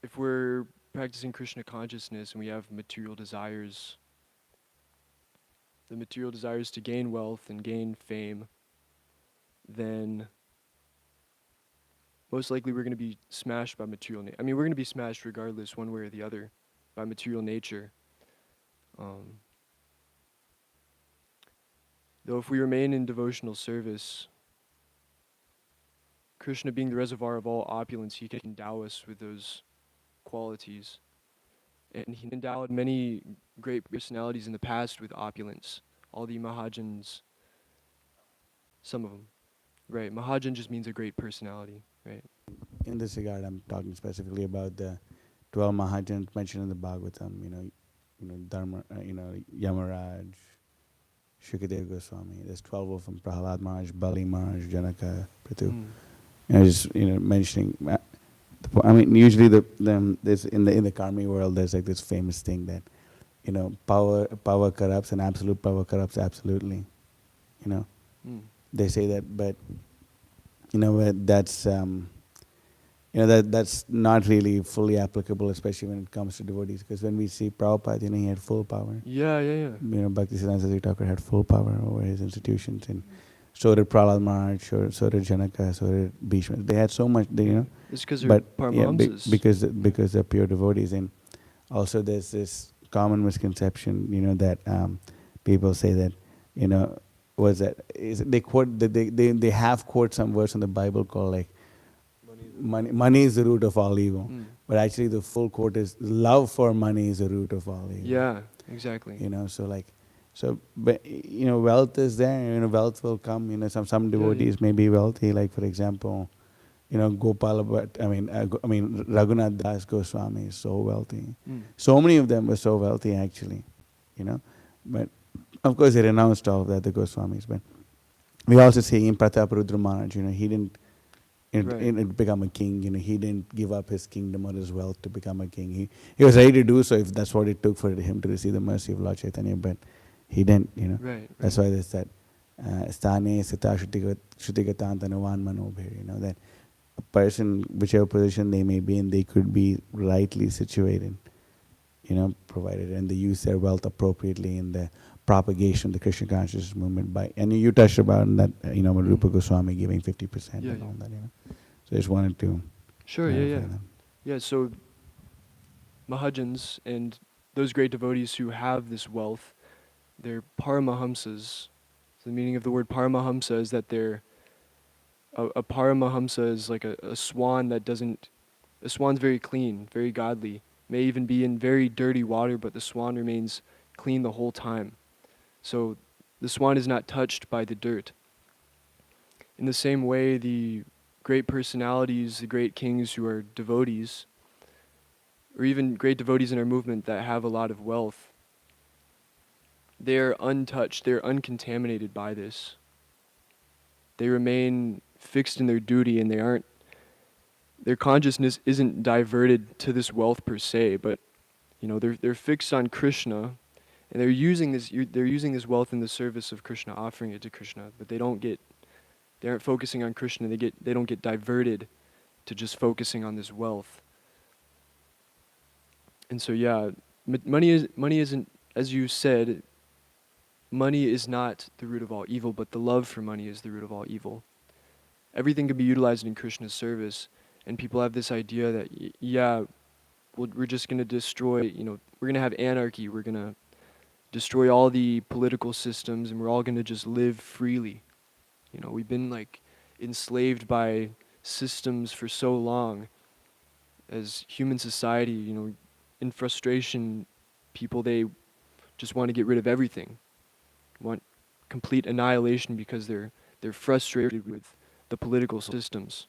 A: If we're practicing Krishna consciousness and we have material desires, the material desires to gain wealth and gain fame, then most likely we're going to be smashed by material nature. I mean, we're going to be smashed regardless, one way or the other, by material nature. Though if we remain in devotional service, Krishna being the reservoir of all opulence, he can endow us with those qualities. And he endowed many great personalities in the past with opulence. All the Mahajans, some of them. Right. Mahajan just means a great personality. Right.
B: In this regard, I'm talking specifically about the 12 Mahajans mentioned in the Bhagavatam. Dharma, Yamaraj, Shukadeva Goswami. There's 12 of them: Prahlad Maharaj, Bali Maharaj, Janaka, Prithu.
A: Mm.
B: Just mentioning. I mean, usually there's in the karmi world, there's like this famous thing that power corrupts and absolute power corrupts absolutely.
A: Mm.
B: They say that, but that's that's not really fully applicable, especially when it comes to devotees. Because when we see Prabhupada, he had full power.
A: Yeah, yeah, yeah.
B: Bhaktisiddhanta Saraswati Thakur had full power over his institutions, and so did Prahlad Maharaj, so did Janaka, so did Bhishma. They had so much,
A: It's because they're Paramahamsas.
B: because they're pure devotees. And also there's this common misconception, that people say that, was that is they quote they have quote some verse in the Bible called like money is the root of all evil.
A: Mm.
B: But actually the full quote is love for money is the root of all evil.
A: Yeah, exactly.
B: But wealth is there. Wealth will come. Some devotees may be wealthy. Like for example, Gopala. But I mean Raghunath Das Goswami is so wealthy.
A: Mm.
B: So many of them were so wealthy actually. But of course they renounced all of that, the Goswamis. But we also see in Pratap Rudra Maharaj, he didn't become a king. He didn't give up his kingdom or his wealth to become a king. He was ready to do so if that's what it took for him to receive the mercy of Lord Chaitanya, but he didn't.
A: Right.
B: That's why there's that sthane sita shrutigatanuvan manobhir. That a person, whichever position they may be in, they could be rightly situated. Provided and they use their wealth appropriately in the propagation of the Krishna consciousness movement. And you touched about that, Rupa Goswami giving 50% and all that. So I just wanted to.
A: Sure. Yeah. Yeah. So Mahajans and those great devotees who have this wealth, they're Paramahamsas. So the meaning of the word Paramahamsa is that they're a Paramahamsa is like a swan that doesn't. A swan's very clean, very godly. May even be in very dirty water, but the swan remains clean the whole time. So the swan is not touched by the dirt. In the same way, the great personalities, the great kings who are devotees, or even great devotees in our movement that have a lot of wealth, they're untouched, they're uncontaminated by this. They remain fixed in their duty, and their consciousness isn't diverted to this wealth per se, but they're fixed on Krishna, and they're using this wealth in the service of Krishna, offering it to Krishna, but they aren't focusing on Krishna. They don't get diverted to just focusing on this wealth. And so money isn't, as you said, money is not the root of all evil, but the love for money is the root of all evil. Everything can be utilized in Krishna's service, and people have this idea that we're just going to destroy, we're going to have anarchy, we're going to destroy all the political systems, and we're all going to just live freely. We've been like enslaved by systems for so long as human society, in frustration, people, they just want to get rid of everything, want complete annihilation because they're frustrated with the political systems.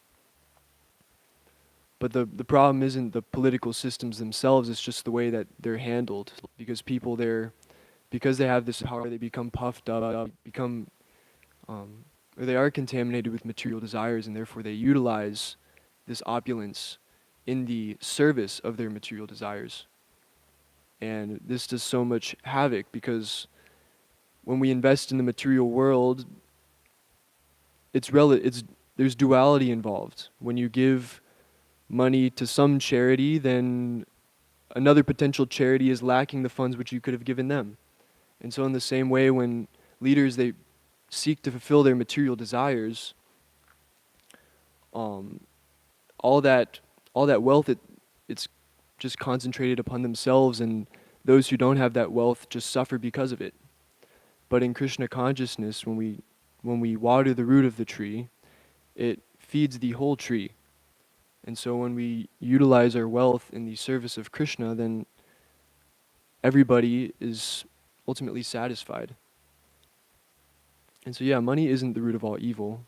A: But the problem isn't the political systems themselves, it's just the way that they're handled. Because people because they have this power, they become puffed up, or they are contaminated with material desires, and therefore they utilize this opulence in the service of their material desires. And this does so much havoc because when we invest in the material world, there's duality involved. When you give money to some charity, then another potential charity is lacking the funds which you could have given them. And so in the same way, when leaders, they seek to fulfill their material desires, all that wealth, it's just concentrated upon themselves, and those who don't have that wealth just suffer because of it. But in Krishna consciousness, when we water the root of the tree, it feeds the whole tree. And so when we utilize our wealth in the service of Krishna, then everybody is ultimately satisfied. And so, yeah, money isn't the root of all evil,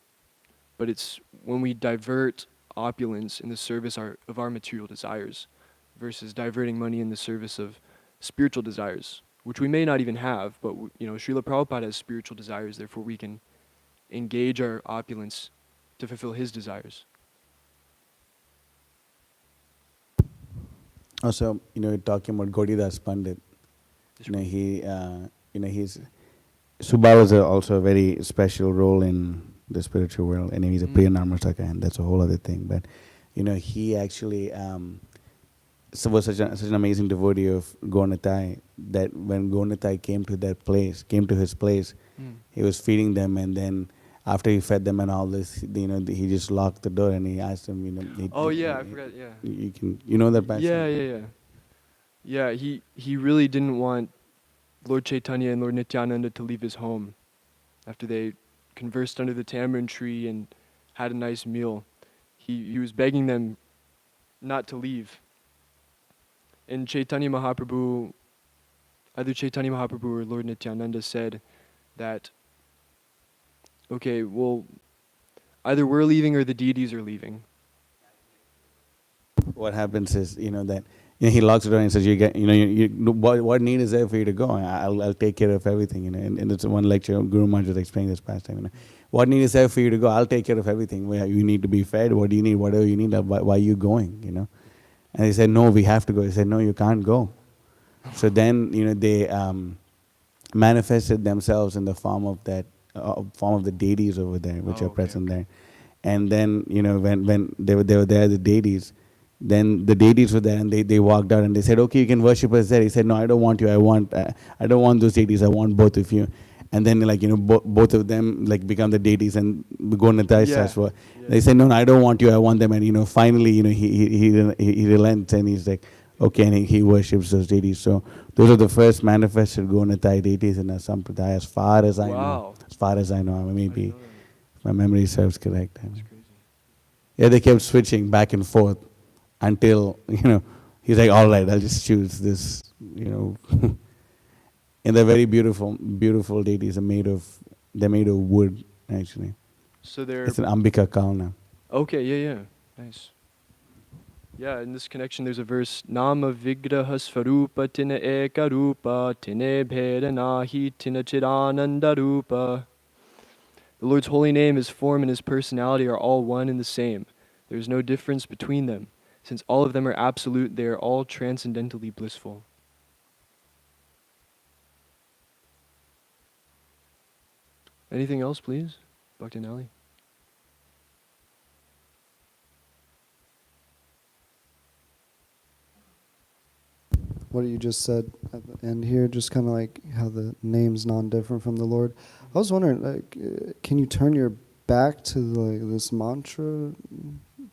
A: but it's when we divert opulence in the service of our material desires versus diverting money in the service of spiritual desires, which we may not even have, but Srila Prabhupada has spiritual desires, therefore we can engage our opulence to fulfill his desires.
B: Also, talking about Gaudidas Pandit,
A: Yes,
B: you know,
A: Prabhu.
B: he, he's Subha was also a very special role in the spiritual world, and he's a Priya Narmasaka, and that's a whole other thing. But he actually was such an amazing devotee of Gonatai that when Gonatai came to his place, he was feeding them, and then after he fed them and all this, he just locked the door and he asked them,
A: Oh yeah, I forgot. Yeah.
B: you can, that passage?
A: Yeah, he really didn't want Lord Chaitanya and Lord Nityananda to leave his home after they conversed under the tamarind tree and had a nice meal. He was begging them not to leave. And Chaitanya Mahaprabhu, either Chaitanya Mahaprabhu or Lord Nityananda said that, okay, well, either we're leaving or the deities are leaving.
B: What happens is, that he locks the door and says, "You get, what need is there for you to go? I'll take care of everything." And it's one lecture Guru Maharaj was explaining this past time. What need is there for you to go? I'll take care of everything. Where you need to be fed, what do you need? Whatever you need, why are you going? And he said, "No, we have to go." He said, "No, you can't go." So then, they manifested themselves in the form of the deities over there, which are present there. And then, when they were there, the deities. Then the deities were there, and they walked out and they said, "Okay, you can worship us there." He said, "No, I don't want you. I don't want those deities. I want both of you." And then both of them become the deities and go Natai Saswa. They said, "No, I don't want you. I want them." And finally, he relents and he's like, okay, and he worships those deities. So those are the first manifested Gonatai deities in our Sampradaya, as far as I know. As far as I know, maybe if my memory serves correct. Yeah, they kept switching back and forth until he's like, all right, I'll just choose this. And they're very beautiful deities. They're made of wood, actually.
A: So they're.
B: It's an Ambika Kalna.
A: Okay, yeah, nice. Yeah, in this connection, there's a verse: Nama Vigraha Svarupa Tina Eka Rupa Tine Bhedanahi Tina Chidananda Rupa. The Lord's holy name, His form, and His personality are all one and the same. There is no difference between them. Since all of them are absolute, they are all transcendently blissful. Anything else, please? Bhakti Nali?
C: What you just said at the end here, just kind of like how the name's non-different from the Lord. I was wondering, can you turn your back to this mantra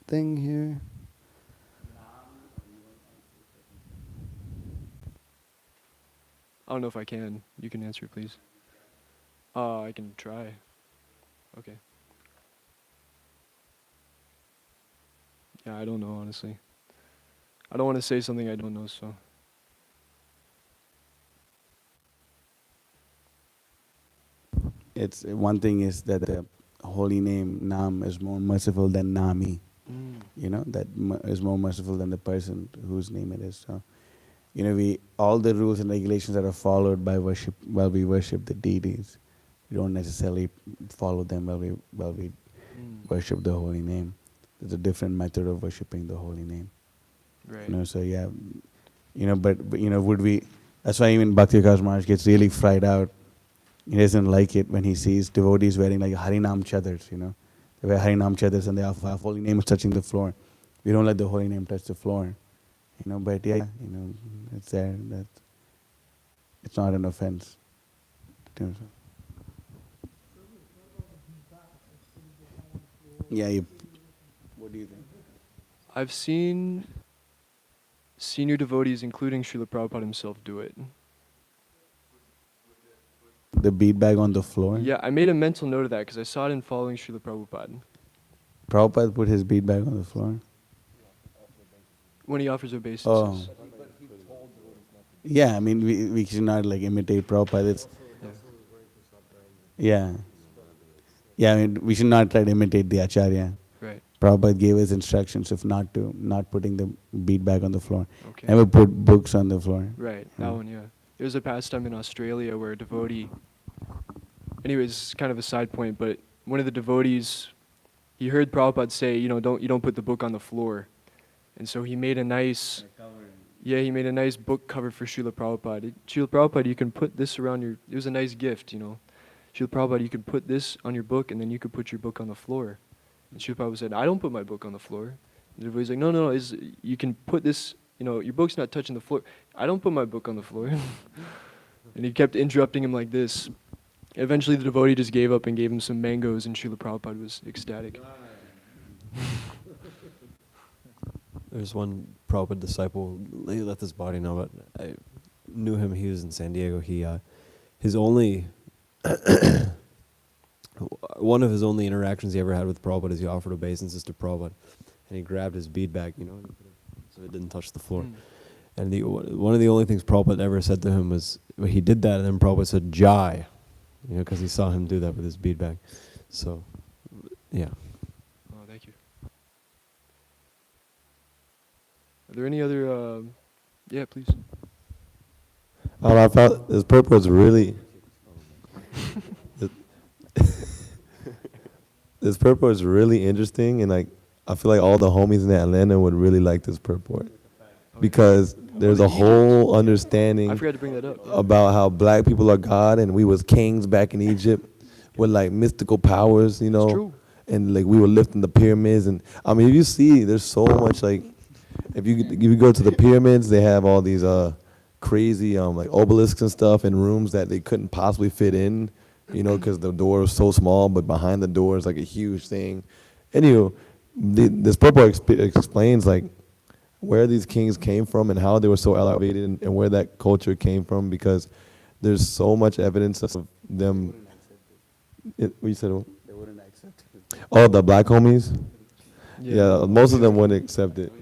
C: thing here?
A: I don't know if I can. You can answer, please. I can try. Okay. Yeah, I don't know, honestly. I don't want to say something I don't know, so.
B: It's one thing is that the holy name Nam is more merciful than Nami. That is more merciful than the person whose name it is. So, all the rules and regulations that are followed by worship while we worship the deities, we don't necessarily follow them while we worship the holy name. There's a different method of worshiping the holy name.
A: Right.
B: So yeah, but would we? That's why even Bhakti Vikas Maharaj gets really fried out. He doesn't like it when he sees devotees wearing like Harinam chadars. They wear Harinam chadars and their holy name is touching the floor. We don't let the holy name touch the floor. But yeah, it's there. That it's not an offense. Yeah. What do you think?
A: I've seen senior devotees, including Srila Prabhupada himself, do it.
B: The bead bag on the floor?
A: Yeah, I made a mental note of that because I saw it in following Srila Prabhupada.
B: Prabhupada put his bead bag on the floor?
A: When he offers obeisances.
B: Oh. Yeah, I mean, we should not like imitate Prabhupada. It's, yeah. Yeah, I mean, we should not try to imitate the Acharya.
A: Right.
B: Prabhupada gave us instructions of not putting the bead bag on the floor.
A: Okay.
B: Never put books on the floor.
A: Right. That one, yeah. There's a pastime in Australia where a devotee. Anyways, kind of a side point, but one of the devotees, he heard Prabhupada say, you don't put the book on the floor, and so he made a nice. Yeah, he made a nice book cover for Srila Prabhupada. Srila Prabhupada, you can put this around your. It was a nice gift, Srila Prabhupada, you can put this on your book, and then you could put your book on the floor. And Srila Prabhupada said, I don't put my book on the floor. And everybody's like, no, you can put this, your book's not touching the floor. I don't put my book on the floor. And he kept interrupting him like this. Eventually the devotee just gave up and gave him some mangoes, and Srila Prabhupada was ecstatic.
D: There's one Prabhupada disciple, he left his body now, but I knew him, he was in San Diego. His only, one of his only interactions he ever had with Prabhupada is he offered obeisances to Prabhupada, and he grabbed his bead bag, so it didn't touch the floor. And one of the only things Prabhupada ever said to him was, well, he did that, and then Prabhupada said, Jai, because he saw him do that with his bead bag. So, yeah.
A: Oh, thank you. Are there any other, yeah, please.
E: I felt this purpose was really, this purport was really interesting, and like I feel like all the homies in Atlanta would really like this purport because there's a whole understanding
A: I forgot to bring that up.
E: about how black people are God and we was kings back in Egypt with like mystical powers,
A: It's true.
E: and like we were lifting the pyramids. And I mean, if you see, there's so much like if you go to the pyramids, they have all these crazy like obelisks and stuff in rooms that they couldn't possibly fit in, because the door was so small, but behind the door is like a huge thing. Anyway, this purport explains like where these kings came from and how they were so elevated, and where that culture came from, because there's so much evidence of them. What you said?
B: They wouldn't accept it.
E: Oh, the black homies. Yeah, most of them wouldn't accept it.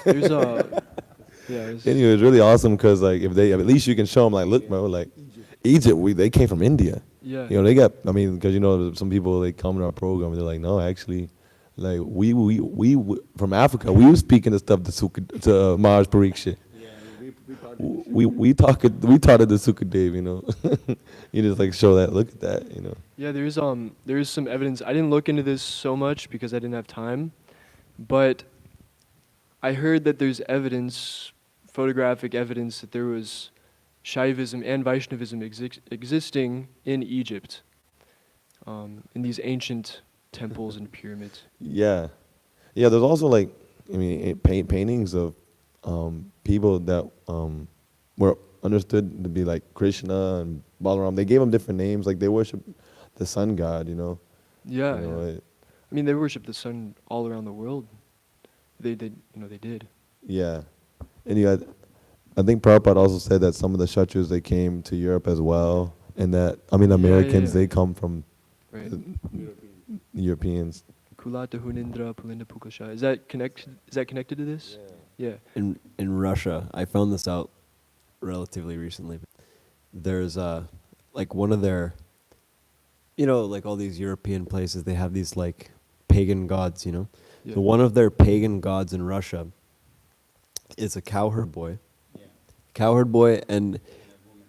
A: There's yeah.
E: Anyway, it's really awesome because like if they, at least you can show them like, look, bro, like Egypt, they came from India.
A: Yeah.
E: They got. I mean, because some people they come to our program and they're like, no, actually, like we from Africa, we were speaking the stuff to Mars Pariksha. We taught it to Sukadev. You just like show that, look at that,
A: Yeah, there's some evidence. I didn't look into this so much because I didn't have time, but I heard that there's evidence, photographic evidence, that there was Shaivism and Vaishnavism existing in Egypt, in these ancient temples and pyramids.
E: Yeah. There's also like, I mean, paintings of people that were understood to be like Krishna and Balaram. They gave them different names, like they worship the sun god.
A: Yeah. I mean, they worship the sun all around the world. They did.
E: Yeah, and I think Prabhupada also said that some of the Kshatriyas, they came to Europe as well, and that Americans, they come from Europeans.
A: Kulata Hunindra Pulinda Pukasha. Is that connected to this? Yeah.
D: In Russia, I found this out relatively recently. There's like one of their, like all these European places, they have these like pagan gods,
A: Yeah.
D: So one of their pagan gods in Russia is a cowherd boy. Cowherd boy and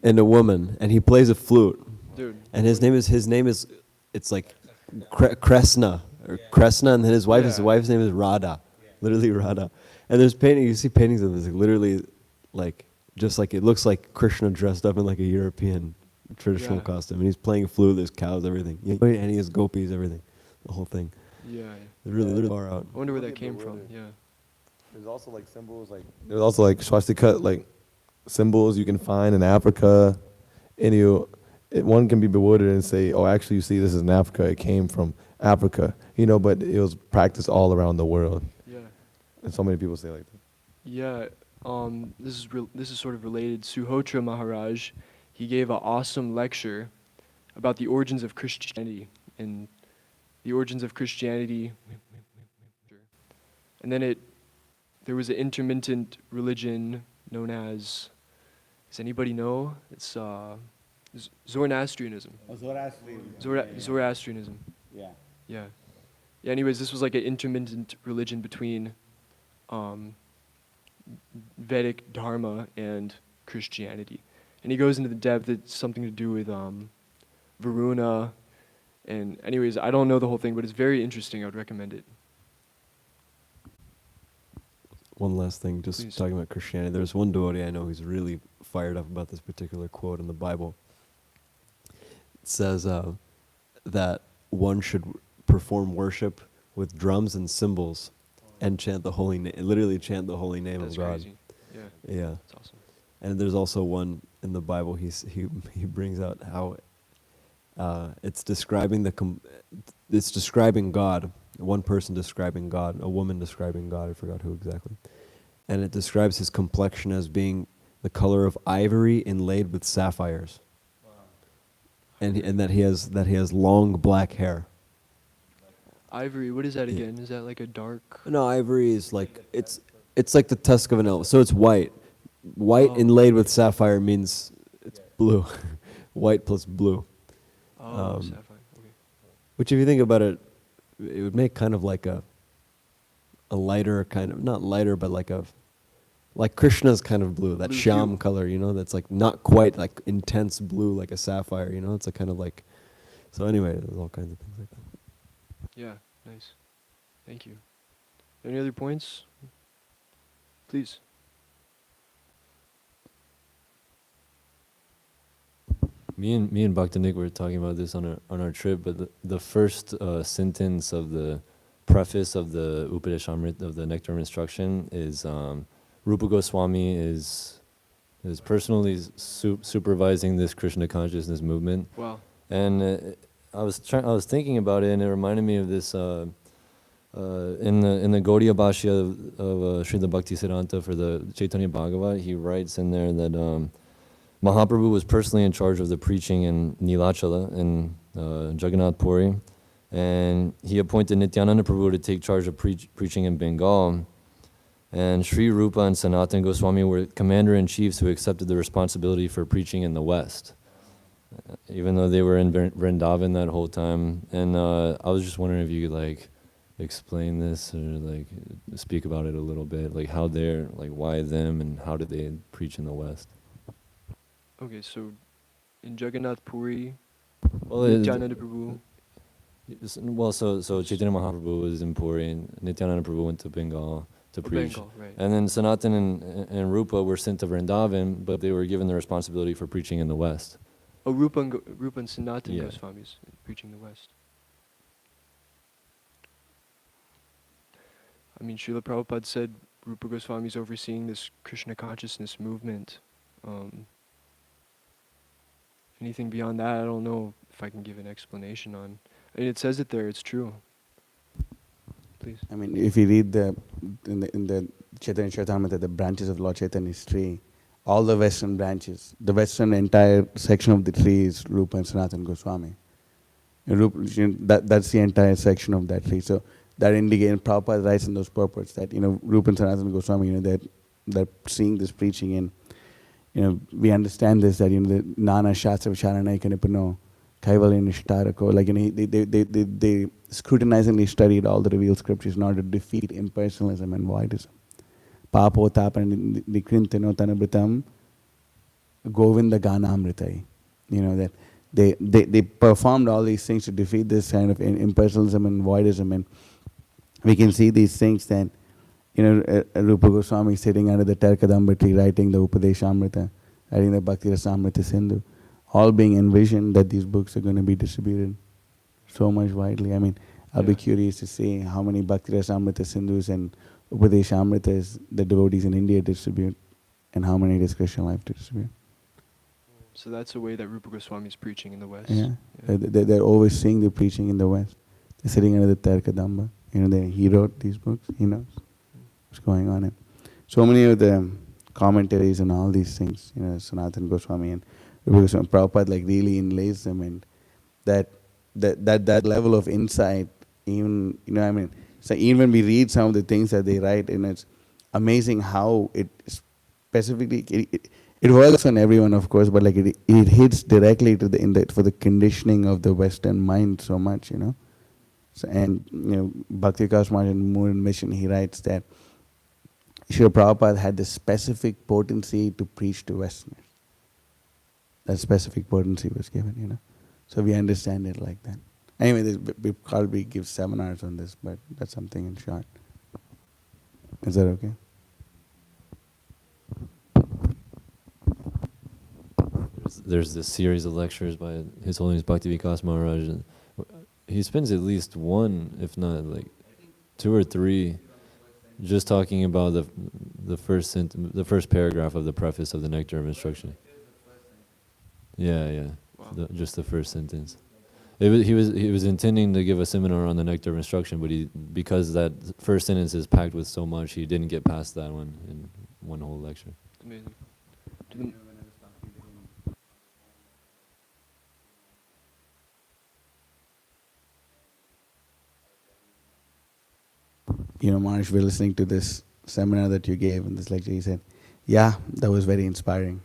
D: a woman, and he plays a flute.
A: Dude.
D: And his name is it's like Kresna or Kresna, and then his wife's name is Radha, literally Radha. And there's you see paintings of this, like, literally, like just like it looks like Krishna dressed up in like a European traditional costume, and he's playing a flute. There's cows, everything, and he has gopis, everything, the whole thing.
A: Yeah.
D: It's really far out.
A: I wonder where that came from. Yeah.
E: There's also like symbols, there's also like swastika like symbols you can find in Africa, and one can be bewildered and say, oh, actually, you see, this is in Africa. It came from Africa, but it was practiced all around the world.
A: Yeah.
E: And so many people say like that.
A: Yeah. This is sort of related. Suhotra Maharaj, he gave an awesome lecture about the origins of Christianity and and then there was an intermittent religion known as, does anybody know? It's Zoroastrianism. Zoroastrianism.
B: Yeah.
A: Yeah. Yeah. Anyways, this was like an intermittent religion between Vedic Dharma and Christianity, and he goes into the depth. It's something to do with Varuna, and anyways, I don't know the whole thing, but it's very interesting. I would recommend it.
D: One last thing, just
A: Please.
D: talking about Christianity. There's one devotee I know who's really fired up about this particular quote in the Bible. It says that one should perform worship with drums and cymbals and chant the holy name, literally chant the holy name
A: That's
D: of God.
A: crazy. Yeah.
D: Yeah.
A: That's awesome.
D: And there's also one in the Bible. He brings out how it's describing it's describing God. One person describing God, a woman describing God. I forgot who exactly. And it describes his complexion as being the color of ivory inlaid with sapphires. Wow. And that he has long black hair.
A: Ivory. What is that again? Is that like a dark?
D: No, ivory is like it's like the tusk of an elephant. So it's white. White inlaid with sapphire means it's blue. White plus blue.
A: Oh, sapphire. Okay.
D: Which, if you think about it, it would make kind of like a lighter kind of, not lighter, but like Krishna's kind of blue, that
A: Blue
D: Shyam
A: hue.
D: color, that's like not quite like intense blue like a sapphire, it's a kind of like, so anyway, there's all kinds of things like that.
A: Yeah. Nice. Thank you. Any other points? Please.
F: Me and Bhakti Nick were talking about this on our trip, but the first sentence of the preface of the Upadeshamrita, of the Nectar of Instruction, is Rupa Goswami is personally supervising this Krishna consciousness movement.
A: Wow.
F: And I was thinking about it, and it reminded me of this in the Gaudiya Bhashya of Srila Bhaktisiddhanta for the Chaitanya Bhagavat. He writes in there that Mahaprabhu was personally in charge of the preaching in Nilachala, in Jagannath Puri, and he appointed Nityananda Prabhu to take charge of preaching in Bengal. And Sri Rupa and Sanatana Goswami were commander-in-chiefs who accepted the responsibility for preaching in the West, even though they were in Vrindavan that whole time. And I was just wondering if you could explain this or speak about it a little bit, how they're, why them, and how did they preach in the West?
A: Okay, so in Jagannath Puri,
F: Well,
A: Nityananda Prabhu.
F: Well, so Chaitanya Mahaprabhu was in Puri, and Nityananda Prabhu went to Bengal to preach.
A: Bengal, right.
F: And then Sanatan and Rupa were sent to Vrindavan, but they were given the responsibility for preaching in the West.
A: Oh, Rupa and Sanatana
F: Yeah.
A: Goswamis preaching the West. I mean, Srila Prabhupada said Rupa Goswami is overseeing this Krishna consciousness movement. Anything beyond that, I don't know if I can give an explanation on. I mean, it says it there. It's true. Please.
B: I mean, if you read in the Chaitanya Charitamrita, the branches of Lord Chaitanya's tree, all the western branches, the western entire section of the tree is Rupa and Sanatana Goswami. That's the entire section of that tree. So that indicates, Prabhupada writes in those purports that Rupa and Sanatana Goswami, they're seeing this preaching in. We understand this, that the Nana Shastra Vicharanai Kanipano, Kaivalya Nishtarako, they scrutinizingly studied all the revealed scriptures in order to defeat impersonalism and voidism. Papo Tapan Nikrintano Tanabritam Govinda Ganamritai. That they performed all these things to defeat this kind of impersonalism and voidism, and we can see these things that Rupa Goswami sitting under the Tarkadamba tree writing the Upadeshamrita, writing the Bhakti Rasamrita Sindhu, all being envisioned that these books are going to be distributed so much widely. I mean, I'll be curious to see how many Bhakti Rasamrita Sindhus and Upadeshamritas the devotees in India distribute, and how many does Krishna Life distribute.
A: So that's the way that Rupa Goswami is preaching in the West.
B: Yeah, they're overseeing the preaching in the West. They're sitting under the Tarkadamba. He wrote these books. He knows what's going on. And so many of the commentaries and all these things, Sanatana Goswami and Rupa Goswami, Prabhupada really inlays them, and that level of insight, even so even when we read some of the things that they write, and it's amazing how it specifically, it works on everyone, of course, but like it hits directly to for the conditioning of the Western mind so much, you know. So, and Bhakti Vikas Maharaj in Moon and Mission, he writes that Srila Prabhupada had this specific potency to preach to Westerners. That specific potency was given, you know. So we understand it like that. Anyway, we probably give seminars on this, but that's something in short. Is that okay?
F: There's this series of lectures by His Holiness Bhakti Vikas Maharaj. And he spends at least one, if not like 2 or 3, just talking about the first paragraph of the preface of the Nectar of Instruction. Yeah.
A: Wow.
F: Just the first sentence. He was intending to give a seminar on the Nectar of Instruction, but because that first sentence is packed with so much, he didn't get past that one in one whole lecture.
A: Amazing.
B: Maharaj, we're listening to this seminar that you gave in this lecture. He said, yeah, that was very inspiring.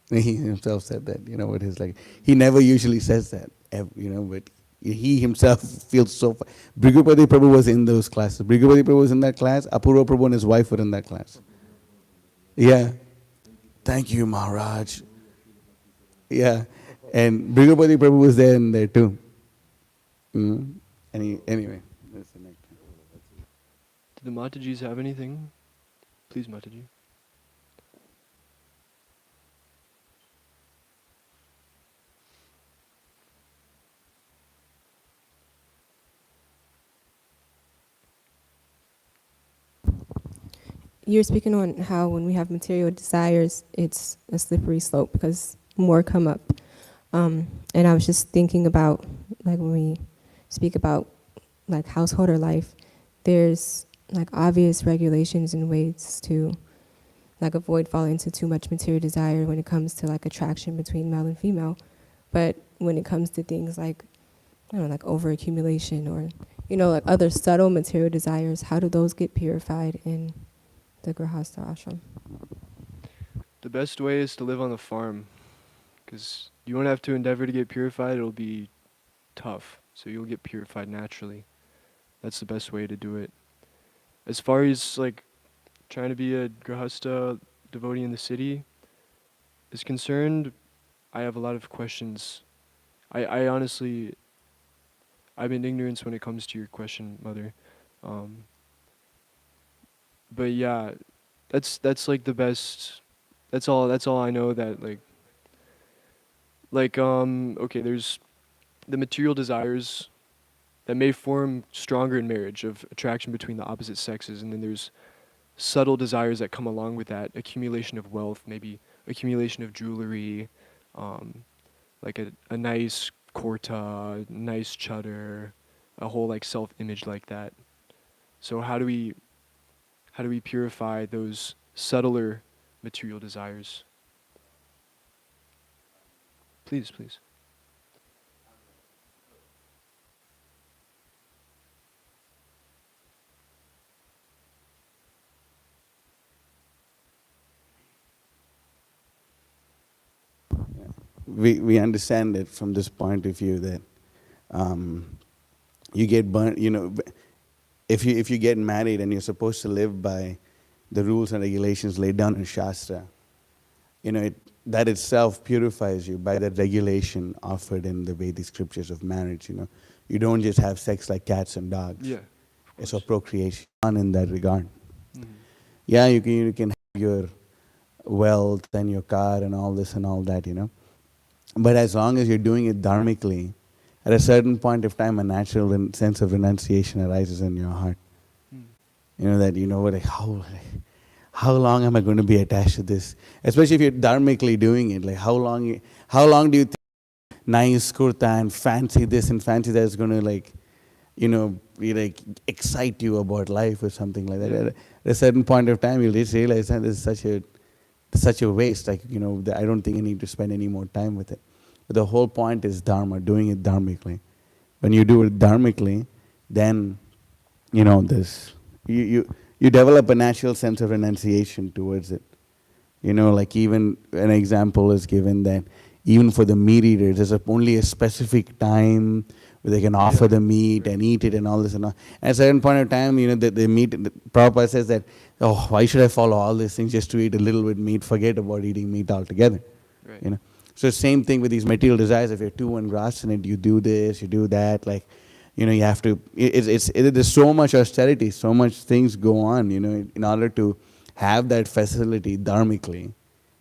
B: He himself said that, what his like. He never usually says that, but he himself feels so. Brigupati Prabhu was in those classes. Brigupati Prabhu was in that class. Apurva Prabhu and his wife were in that class. Yeah. Thank you, Maharaj. Yeah. And Brigupati Prabhu was there and there too. Anyway, that's the next.
A: Do the Matajis have anything? Please, Mataji.
G: You're speaking on how when we have material desires, it's a slippery slope because more come up. And I was just thinking about, like when we speak about like householder life, there's like obvious regulations and ways to like avoid falling into too much material desire when it comes to like attraction between male and female. But when it comes to things like, like overaccumulation or, like other subtle material desires, how do those get purified in the Grihastha ashram?
A: The best way is to live on the farm, because you won't have to endeavor to get purified. It'll be tough, so you'll get purified naturally. That's the best way to do it. As far as like trying to be a Grihastha devotee in the city is concerned, I have a lot of questions. I honestly, I'm in ignorance when it comes to your question, Mother. But yeah, that's like the best. That's all I know. That okay, there's the material desires that may form stronger in marriage of attraction between the opposite sexes, and then there's subtle desires that come along with that, accumulation of wealth, maybe accumulation of jewelry, like a nice kurta, nice chadar, a whole like self-image like that. So how do we purify those subtler material desires? Please.
B: We understand it from this point of view that you get burnt. If you get married and you're supposed to live by the rules and regulations laid down in Shastra, that itself purifies you by that regulation offered in the Vedic scriptures of marriage. You don't just have sex like cats and dogs.
A: Yeah,
B: it's a procreation in that regard.
A: Mm-hmm.
B: Yeah, you can have your wealth and your car and all this and all that, But as long as you're doing it dharmically, at a certain point of time, a natural sense of renunciation arises in your heart. How long am I going to be attached to this? Especially if you're dharmically doing it, like how long do you think nice kurta and fancy this and fancy that is going to excite you about life or something like that? At a certain point of time, you'll just realize that this is such a waste. I don't think I need to spend any more time with it. But the whole point is dharma, doing it dharmically. When you do it dharmically, then you develop a natural sense of renunciation towards it. You know, like even an example is given that even for the meat eaters, there's only a specific time where they can offer the meat and eat it and all this and all. At a certain point of time, you know, the meat, the Prabhupada says that, oh, why should I follow all these things just to eat a little bit meat, forget about eating meat altogether,
A: Right.
B: you know. So same thing with these material desires. If you're too engrossed in it, you do this, you do that, like, you know, you have to, there's so much austerity, so much things go on, you know, in order to have that facility dharmically,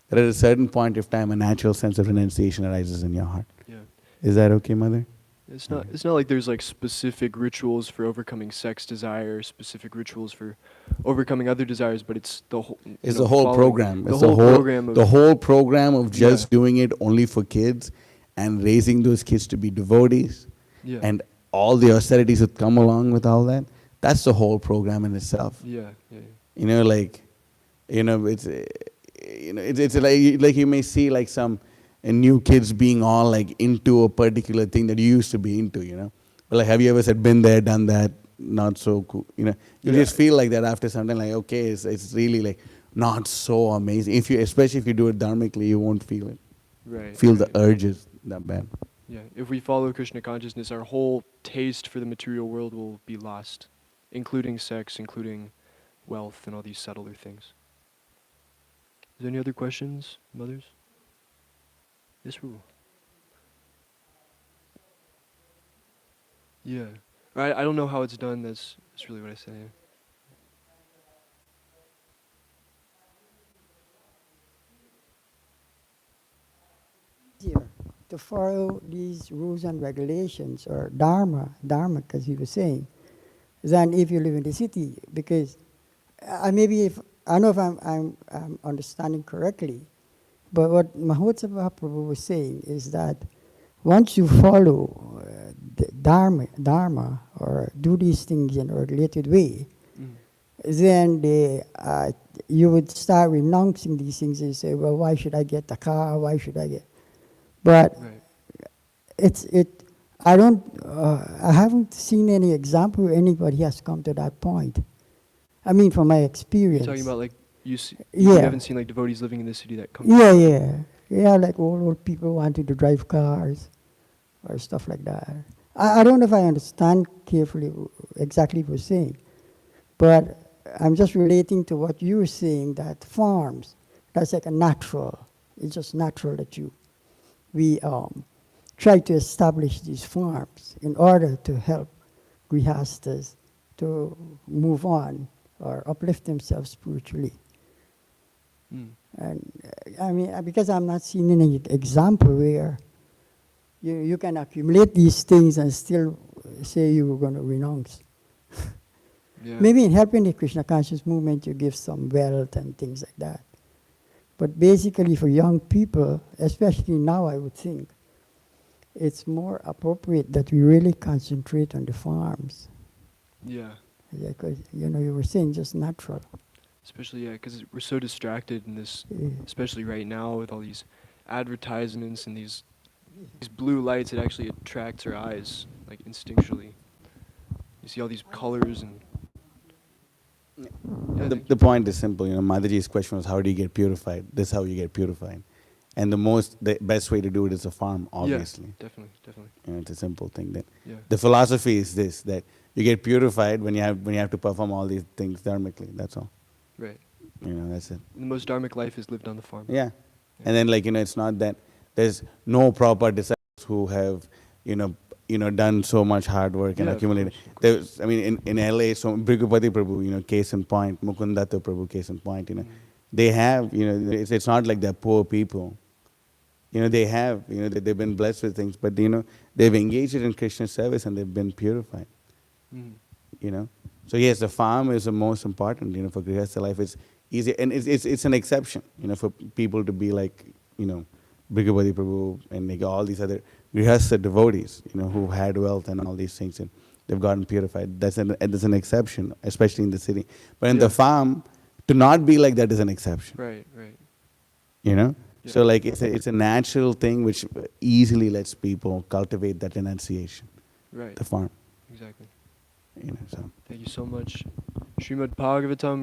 B: that at a certain point of time, a natural sense of renunciation arises in your heart.
A: Yeah.
B: Is that okay, Mother?
A: It's not like there's like specific rituals for overcoming sex desire, specific rituals for overcoming other desires, but it's the whole.
B: It's the whole program.
A: The
B: It's
A: whole program.
B: the whole program of just
A: Yeah.
B: doing it only for kids and raising those kids to be devotees,
A: Yeah.
B: and all the austerities that come along with all that. That's the whole program in itself.
A: Yeah. Yeah.
B: You know, like, you know, it's like you may see like some new kids being all like into a particular thing that you used to be into, you know. But like, have you ever said, been there, done that, not so cool, you know? You
A: Yeah.
B: just feel like that after something, like, okay, it's really like not so amazing. If you, especially if you do it dharmically, you won't feel it.
A: Right.
B: Feel
A: right.
B: the urges that bad.
A: Yeah. If we follow Krishna consciousness, our whole taste for the material world will be lost, including sex, including wealth, and all these subtler things. Is there any other questions, mothers? Yes, Rupa. Yeah. I don't know how it's done. That's really what I say.
H: Easier to follow these rules and regulations or dharma, because he was saying, than if you live in the city. Because maybe if I don't know if I'm understanding correctly, but what Mahotsava Prabhu was saying is that once you follow the dharma or do these things in a related way, then you would start renouncing these things and say, well, why should I get a car? Why should I get? But
A: Right.
H: I haven't seen any example where anybody has come to that point. I mean, from my experience.
A: You're talking about like you
H: Yeah.
A: haven't seen like devotees living in the city that come.
H: Yeah, like old people wanting to drive cars or stuff like that. I don't know if I understand carefully exactly what you're saying, but I'm just relating to what you were saying, that farms, that's like a natural, it's just natural that we try to establish these farms in order to help grihastas to move on or uplift themselves spiritually. And I mean, because I'm not seeing any example where you can accumulate these things and still say you were going to renounce.
A: Yeah.
H: Maybe in helping the Krishna conscious movement, you give some wealth and things like that. But basically for young people, especially now, I would think, it's more appropriate that we really concentrate on the farms.
A: Yeah.
H: Because, you were saying just natural.
A: Especially, because we're so distracted in this,
H: Yeah.
A: especially right now with all these advertisements and these blue lights. It actually attracts our eyes, like instinctually. You see all these colors and. Yeah,
B: The point is simple, you know, Mataji's question was, how do you get purified? This is how you get purified. And the best way to do it is a farm, obviously.
A: Yeah, definitely.
B: You know, it's a simple thing. That
A: Yeah.
B: the philosophy is this, that you get purified when you have to perform all these things dharmically. That's all.
A: Right.
B: You know, that's it.
A: The most dharmic life is lived on the farm.
B: Yeah. And then, like, you know, it's not that there's no proper disciples who have, done so much hard work and
A: Yeah, of
B: accumulated.
A: course.
B: There's, I mean, in LA, so Brigupati Prabhu, you know, case in point, Mukundatta Prabhu, case in point, you know, they have, you know, it's not like they're poor people. You know, they have, you know, they've been blessed with things, but, you know, they've engaged in Krishna's service and they've been purified, you know. So yes, the farm is the most important, you know, for Grihastha life. It's easy, and it's an exception, you know, for people to be like, you know, Brigupati Prabhu and like all these other Grihastha devotees, you know, who had wealth and all these things, and they've gotten purified. That's an exception, especially in the city. But in the farm, to not be like that is an exception.
A: Right.
B: You know?
A: Yeah.
B: So like it's a natural thing which easily lets people cultivate that renunciation.
A: Right.
B: The farm.
A: Exactly.
B: You know, so.
A: Thank you so much. Srimad Bhagavatam